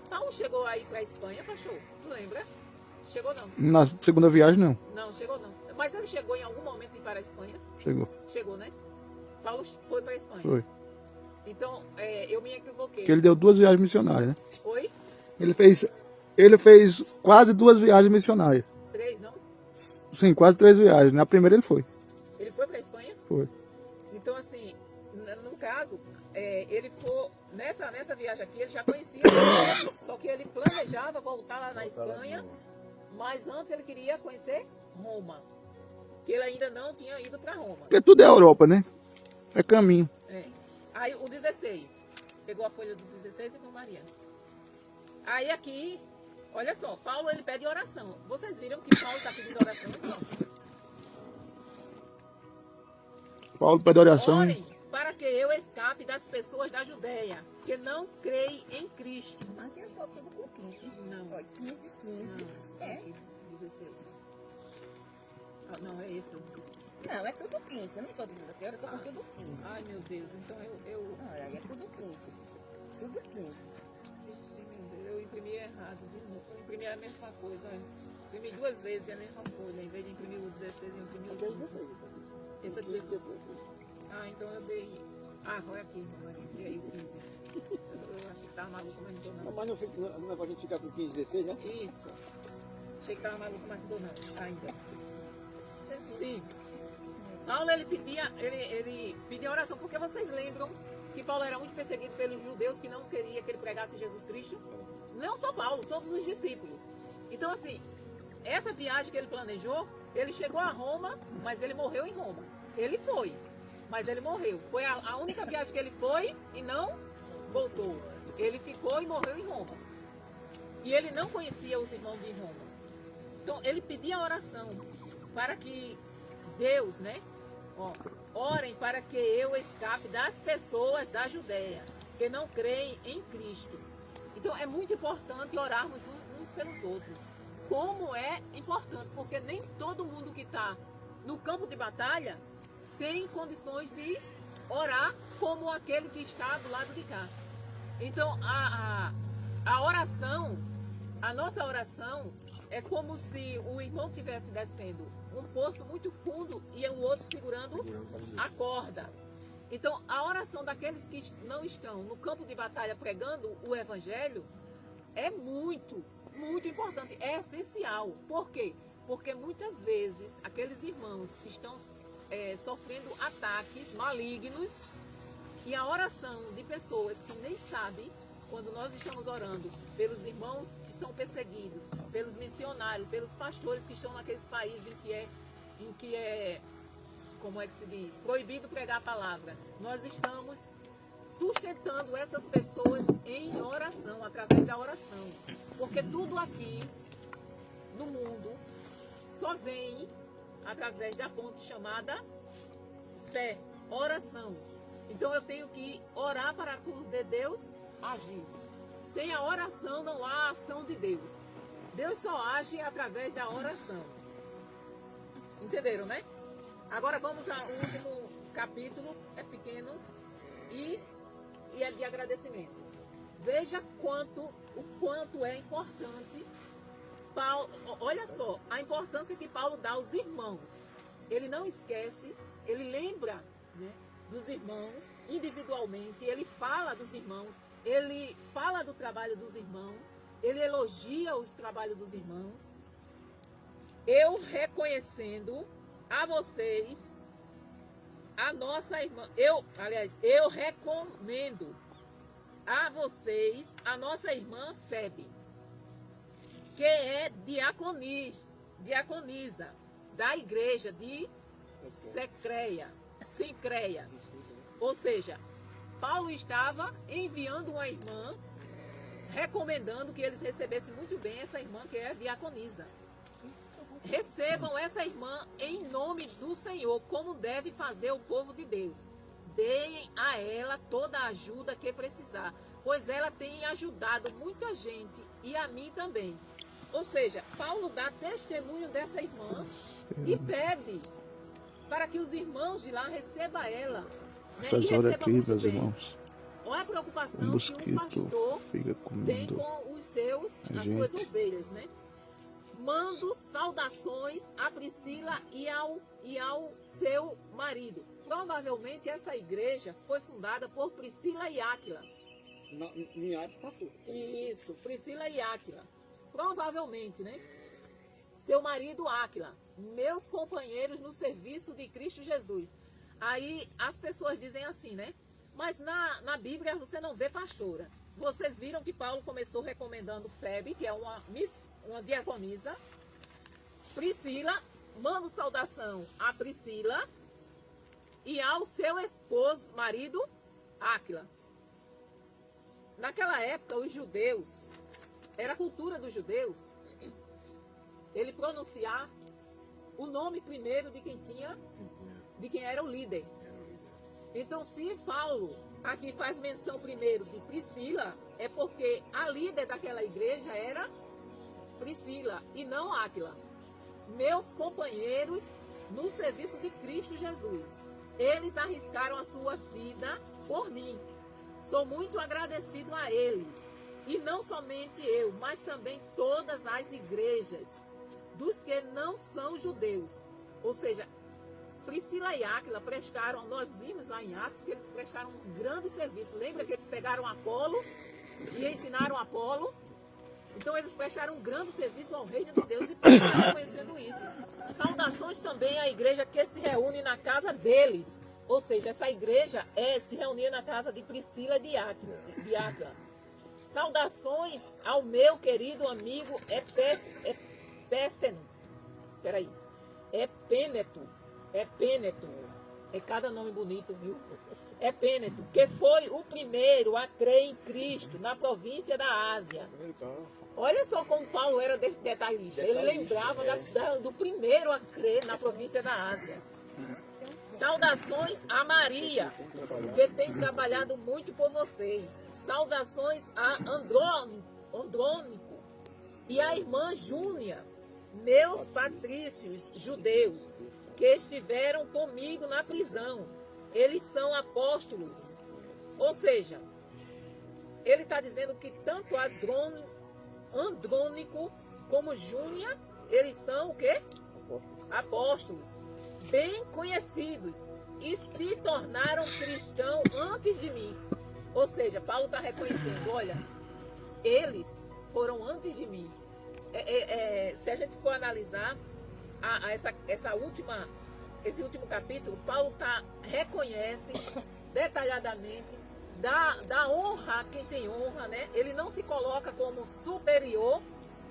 Paulo chegou aí para a Espanha, pastor? Tu lembra? Chegou não? Na segunda viagem, não. Não, chegou não. Mas ele chegou em algum momento a ir para a Espanha? Chegou. Chegou, né? Paulo foi para a Espanha. Foi. Então, eu me equivoquei. Que ele deu 2 viagens missionárias, né? Oi? Ele fez quase 2 viagens missionárias. 3, não? Sim, quase 3 viagens. Na primeira ele foi. Ele foi para a Espanha? Foi. Então, assim, no caso, ele foi... Nessa viagem aqui, ele já conhecia. Só que ele planejava voltar lá na Espanha. Mas antes ele queria conhecer Roma. Que ele ainda não tinha ido para Roma. Porque tudo é Europa, né? É caminho. Aí o 16. Pegou a folha do 16 e com Maria. Aí aqui, olha só, Paulo ele pede oração. Vocês viram que Paulo está pedindo oração? Então, Paulo pede oração. orem para que eu escape das pessoas da Judéia, que não creem em Cristo. Aqui eu estou tudo com 15. Não. Olha, 15, 15. É. 16. Ah, não, é esse. 16. Não, é tudo 15. Eu não estou dizendo aqui, eu estou com tudo 15. Ai, meu Deus. Então Olha, é tudo 15. Tudo 15. Ixi, meu Deus, eu imprimi errado de novo. Eu imprimi a mesma coisa. Olha. Imprimi 2 vezes a mesma folha. Em vez de imprimir o 16, eu imprimi o 15. Esse é 16. Ah, então eu dei. Ah, olha aqui. E aí o 15. Eu achei que estava maluco, mas não estou não. Mas não é pra gente ficar com 15, 16, né? Isso. Achei que estava maluco, mas não estou não. Ainda. Sim. Paulo ele pedia oração, porque vocês lembram que Paulo era muito perseguido pelos judeus que não queria que ele pregasse Jesus Cristo? Não só Paulo, todos os discípulos. Então assim, essa viagem que ele planejou, ele chegou a Roma, mas ele morreu em Roma. Ele foi, mas ele morreu. Foi a única viagem que ele foi e não voltou. Ele ficou e morreu em Roma. E ele não conhecia os irmãos de Roma. Então ele pedia oração para que Deus, né? Orem para que eu escape das pessoas da Judéia, que não creem em Cristo. Então é muito importante orarmos uns pelos outros. Como é importante, porque nem todo mundo que está no campo de batalha tem condições de orar como aquele que está do lado de cá. Então a oração, a nossa oração é como se o irmão estivesse descendo um poço muito fundo e o outro segurando a corda. Então, a oração daqueles que não estão no campo de batalha pregando o evangelho é muito, muito importante, é essencial. Por quê? Porque muitas vezes aqueles irmãos que estão sofrendo ataques malignos e a oração de pessoas que nem sabem, quando nós estamos orando pelos irmãos que são perseguidos, pelos missionários, pelos pastores que estão naqueles países em que é, como é que se diz, proibido pregar a palavra, nós estamos sustentando essas pessoas em oração, através da oração. Porque tudo aqui no mundo só vem através da ponte chamada fé, oração. Então eu tenho que orar para poder Deus agir. Sem a oração não há ação de Deus. Deus só age através da oração. Entenderam, né? Agora vamos ao último capítulo, é pequeno e é de agradecimento. Veja o quanto é importante Paulo, olha só, a importância que Paulo dá aos irmãos. Ele não esquece, ele lembra, né, dos irmãos individualmente, ele fala dos irmãos, ele fala do trabalho dos irmãos, ele elogia os trabalhos dos irmãos. Eu reconhecendo a vocês, a nossa irmã, eu recomendo a vocês a nossa irmã Febe, que é diaconisa da igreja de Sincreia. Ou seja, Paulo estava enviando uma irmã, recomendando que eles recebessem muito bem essa irmã que é diaconisa. Recebam essa irmã em nome do Senhor, como deve fazer o povo de Deus. Deem a ela toda a ajuda que precisar, pois ela tem ajudado muita gente e a mim também. Ou seja, Paulo dá testemunho dessa irmã e pede para que os irmãos de lá recebam ela. Né? Essas horas aqui, meus irmãos, Olha a preocupação o que um mosquito pastor fica tem comendo com as suas ovelhas, né? mando saudações a Priscila e ao seu marido. Provavelmente essa igreja foi fundada por Priscila e Áquila. Em Atos passou. Isso, Priscila e Áquila. Provavelmente, né? Seu marido Áquila, meus companheiros no serviço de Cristo Jesus. Aí as pessoas dizem assim, né? Mas na Bíblia você não vê pastora. Vocês viram que Paulo começou recomendando Febe, que é uma diaconisa. Priscila, mando saudação a Priscila e ao seu esposo, marido, Áquila. Naquela época, os judeus, era a cultura dos judeus, ele pronunciar o nome primeiro de quem era o líder. Então, se Paulo aqui faz menção primeiro de Priscila, é porque a líder daquela igreja era Priscila e não Áquila. Meus companheiros no serviço de Cristo Jesus. Eles arriscaram a sua vida por mim. Sou muito agradecido a eles. E não somente eu, mas também todas as igrejas dos que não são judeus. Ou seja, Priscila e Áquila prestaram, nós vimos lá em Atos que eles prestaram um grande serviço. Lembra que eles pegaram Apolo e ensinaram Apolo? Então eles prestaram um grande serviço ao reino de Deus e Paulo está reconhecendo isso. Saudações também à igreja que se reúne na casa deles. Ou seja, essa igreja se reunia na casa de Priscila e de Áquila. Saudações ao meu querido amigo Epêneto. É cada nome bonito, viu? Epêneto, que foi o primeiro a crer em Cristo na província da Ásia. Olha só como Paulo era detalhista. Ele lembrava do primeiro a crer na província da Ásia. Saudações a Maria, que tem trabalhado muito por vocês. Saudações a Andrônico e a irmã Júnia, meus patrícios judeus, que estiveram comigo na prisão. Eles são apóstolos. Ou seja, ele está dizendo que tanto Andrônico como Júnia, eles são o quê? Apóstolos. Bem conhecidos. E se tornaram cristãos antes de mim. Ou seja, Paulo está reconhecendo, olha, eles foram antes de mim. Se a gente for analisar esse último capítulo, Paulo reconhece detalhadamente, dá honra a quem tem honra, né? Ele não se coloca como superior,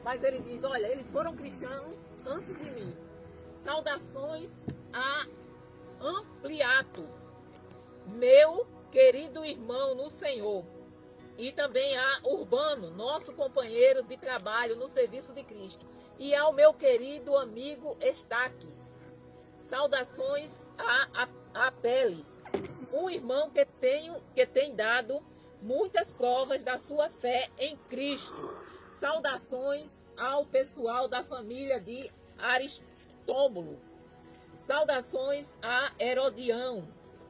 mas ele diz, olha, eles foram cristãos antes de mim. Saudações a Ampliato, meu querido irmão no Senhor, e também a Urbano, nosso companheiro de trabalho no serviço de Cristo, e ao meu querido amigo Estaques. Saudações a Apeles, um irmão que tem dado muitas provas da sua fé em Cristo. Saudações ao pessoal da família de Aristóbulo. Saudações a Herodião,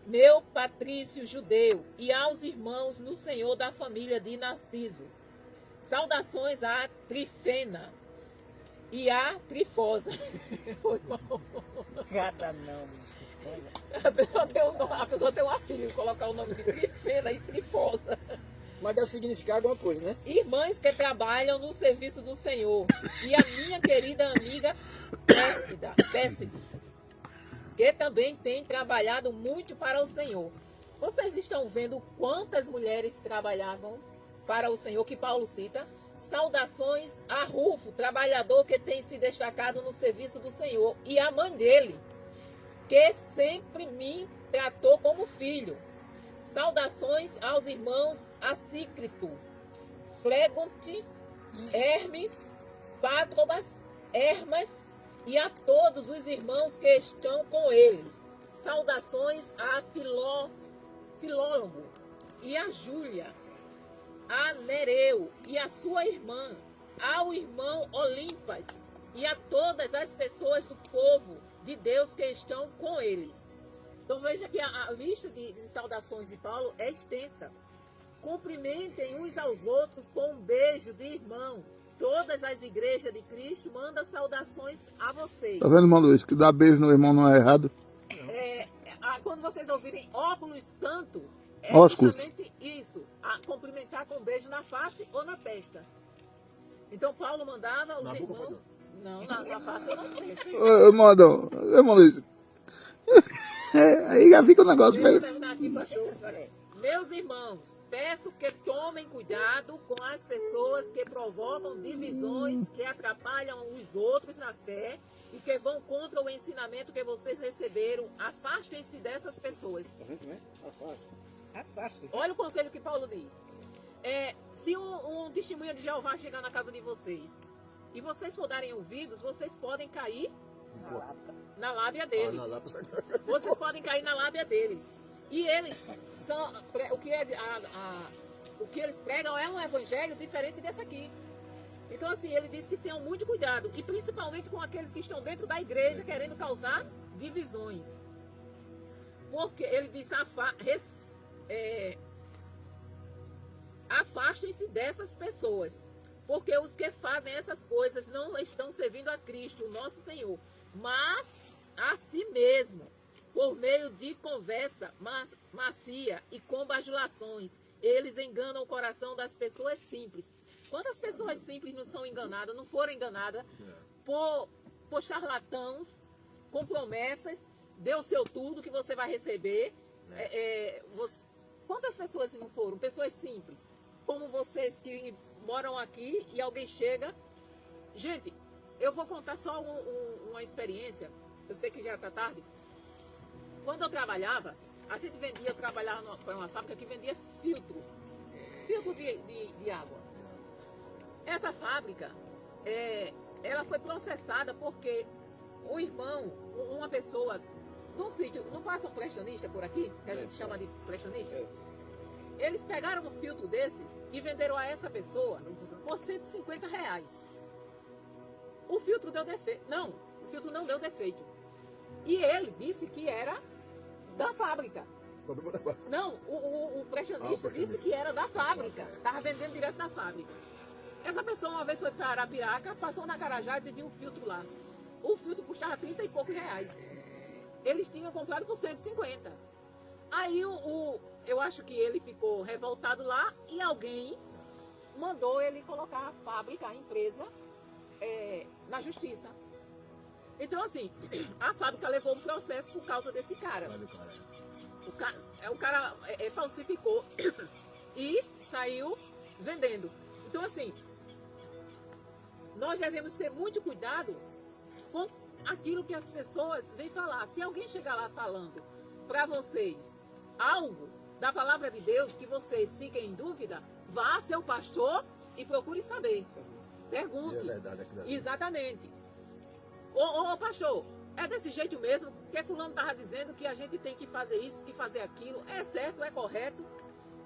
meu patrício judeu, e aos irmãos no Senhor da família de Narciso. Saudações a Trifena e a Trifosa. Cada não. A pessoa tem uma filha e colocar o nome de Trifena e Trifosa. Mas deve significar alguma coisa, né? Irmãs que trabalham no serviço do Senhor. E a minha querida amiga Pésside, que também tem trabalhado muito para o Senhor. Vocês estão vendo quantas mulheres trabalhavam para o Senhor, que Paulo cita? Saudações a Rufo, trabalhador que tem se destacado no serviço do Senhor, e a mãe dele, que sempre me tratou como filho. Saudações aos irmãos Assícrito, Flegonte, Hermes, Pátrobas, Hermas e a todos os irmãos que estão com eles. Saudações a Filólogo e a Júlia, a Nereu e a sua irmã, ao irmão Olimpas e a todas as pessoas do povo de Deus que estão com eles. Então veja que a lista de saudações de Paulo é extensa. Cumprimentem uns aos outros com um beijo de irmão. todas as igrejas de Cristo mandam saudações a vocês. Tá vendo, irmão Luiz, que dar beijo no irmão não é errado? Quando vocês ouvirem óculos santo, é Ósculos. justamente isso, a cumprimentar com um beijo na face ou na testa. Então Paulo mandava os irmãos... Não, na face ou na testa. Irmão Luiz. Aí já fica o negócio. Deixa eu terminar aqui, pastor. Meus irmãos, peço que tomem cuidado com as pessoas que provocam divisões, que atrapalham os outros na fé e que vão contra o ensinamento que vocês receberam. Afastem-se dessas pessoas. Afaste. Olha o conselho que Paulo diz. Se um testemunha de Jeová chegar na casa de vocês e vocês for darem ouvidos, vocês podem cair na lábia deles. Vocês podem cair na lábia deles. E eles são... O que eles pregam é um evangelho diferente desse aqui. Então, assim, ele diz que tenham muito cuidado. E principalmente com aqueles que estão dentro da igreja querendo causar divisões. Porque ele diz... Afastem-se dessas pessoas. Porque os que fazem essas coisas não estão servindo a Cristo, o nosso Senhor, mas a si mesmo, por meio de conversa macia e com bajulações. Eles enganam o coração das pessoas simples. Quantas pessoas simples não são enganadas, não foram enganadas por charlatãos, com promessas, dê o seu tudo que você vai receber. Quantas pessoas não foram? Pessoas simples, como vocês que moram aqui e alguém chega. Gente, eu vou contar só uma experiência. Eu sei que já está tarde. Quando eu trabalhava, a gente trabalhava para uma fábrica que vendia filtro de água. Essa fábrica, ela foi processada porque o irmão, uma pessoa num sítio, não passa um pressionista por aqui, que a gente chama de pressionista? Eles pegaram um filtro desse e venderam a essa pessoa por R$150. O filtro deu defeito. Não, o filtro não deu defeito. E ele disse que era da fábrica. Não, o pressionista disse que era da fábrica. Estava vendendo direto da fábrica. Essa pessoa uma vez foi para Arapiraca, passou na Carajás e viu o filtro lá. O filtro custava 30 e poucos reais. Eles tinham comprado por 150. Aí eu acho que ele ficou revoltado lá e alguém mandou ele colocar a fábrica, a empresa, na justiça. Então, assim, a fábrica levou um processo por causa desse cara. O cara falsificou e saiu vendendo. Então, assim, nós devemos ter muito cuidado com aquilo que as pessoas vêm falar. Se alguém chegar lá falando para vocês algo da palavra de Deus que vocês fiquem em dúvida, vá a seu pastor e procure saber. Pergunte. Se é verdade aquilo ali. Exatamente. Ô pastor, é desse jeito mesmo? Porque fulano estava dizendo que a gente tem que fazer isso, que fazer aquilo. É certo, é correto?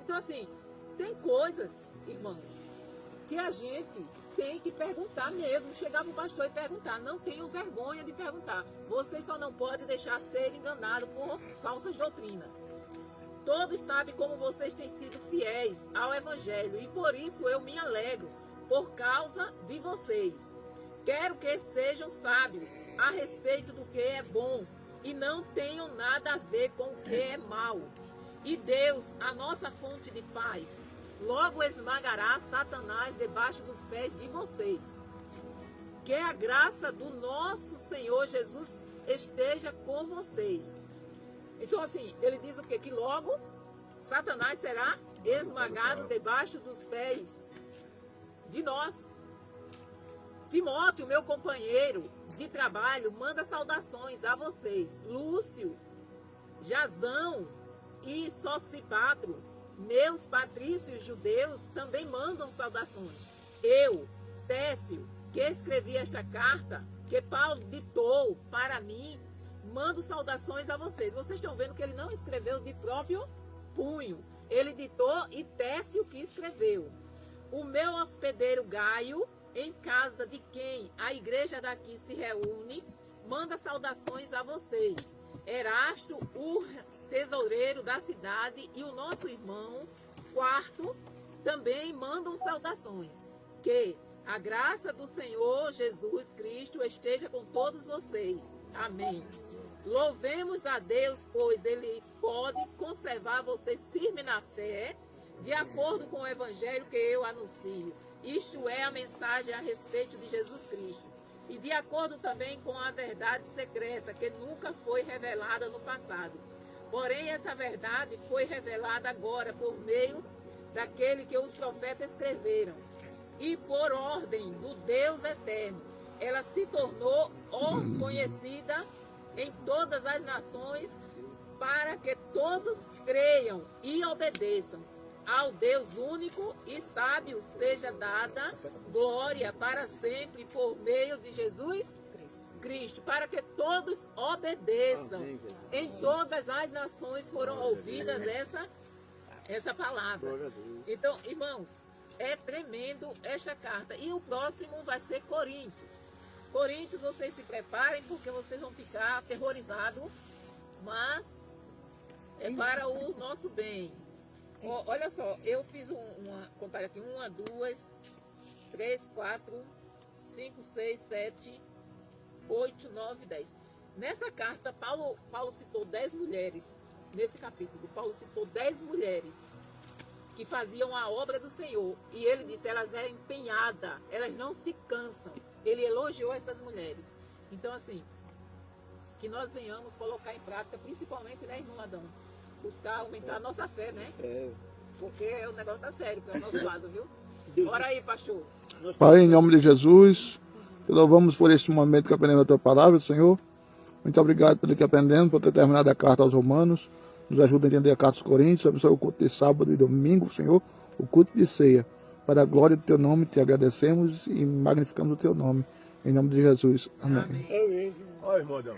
Então, assim, tem coisas, irmãos, que a gente tem que perguntar mesmo. Chegar para o pastor e perguntar. Não tenham vergonha de perguntar. Vocês só não podem deixar ser enganados por falsas doutrinas. Todos sabem como vocês têm sido fiéis ao Evangelho. E por isso eu me alegro por causa de vocês. Quero que sejam sábios a respeito do que é bom e não tenham nada a ver com o que é mal. E Deus, a nossa fonte de paz, logo esmagará Satanás debaixo dos pés de vocês. Que a graça do nosso Senhor Jesus esteja com vocês. Então, assim, ele diz o quê? Que logo Satanás será esmagado debaixo dos pés de nós. Timóteo, meu companheiro de trabalho, manda saudações a vocês. Lúcio, Jazão e Sosipatro, meus patrícios judeus, também mandam saudações. Eu, Técio, que escrevi esta carta, que Paulo ditou para mim, mando saudações a vocês. Vocês estão vendo que ele não escreveu de próprio punho. Ele ditou e Técio que escreveu. O meu hospedeiro Gaio, em casa de quem a igreja daqui se reúne, manda saudações a vocês. Erasto, o tesoureiro da cidade, e o nosso irmão Quarto também mandam saudações. Que A graça do Senhor Jesus Cristo esteja com todos vocês. Amém. Louvemos a Deus, pois Ele pode conservar vocês firmes na fé, de acordo com o evangelho que eu anuncio. Isto é a mensagem a respeito de Jesus Cristo. E de acordo também com a verdade secreta, que nunca foi revelada no passado. Porém, essa verdade foi revelada agora por meio daquele que os profetas escreveram. E por ordem do Deus eterno, ela se tornou conhecida em todas as nações, para que todos creiam e obedeçam. Ao Deus único e sábio seja dada glória para sempre por meio de Jesus Cristo, para que todos obedeçam. Em todas as nações foram ouvidas essa palavra. Então, irmãos, é tremendo esta carta. E o próximo vai ser Coríntios. Coríntios, vocês se preparem, porque vocês vão ficar aterrorizados, mas é para o nosso bem. Olha só, eu fiz contar aqui, 1, 2, 3, 4, 5, 6, 7, 8, 9, 10. Nessa carta, Paulo citou 10 mulheres. Nesse capítulo, Paulo citou 10 mulheres que faziam a obra do Senhor. E ele disse, elas eram empenhadas, elas não se cansam. Ele elogiou essas mulheres. Então, assim, que nós venhamos colocar em prática, principalmente, né, irmão Adão? Buscar aumentar a nossa fé, né? Porque o negócio tá sério para o nosso lado, viu? Bora aí, pastor. Pai, em nome de Jesus, te louvamos por este momento que aprendemos a tua palavra, Senhor. Muito obrigado pelo que aprendemos, por ter terminado a carta aos Romanos. Nos ajuda a entender a carta aos Coríntios, abençoe o culto de sábado e domingo, Senhor, o culto de ceia. Para a glória do teu nome, te agradecemos e magnificamos o teu nome. Em nome de Jesus. Amém. Olha, irmão Adão.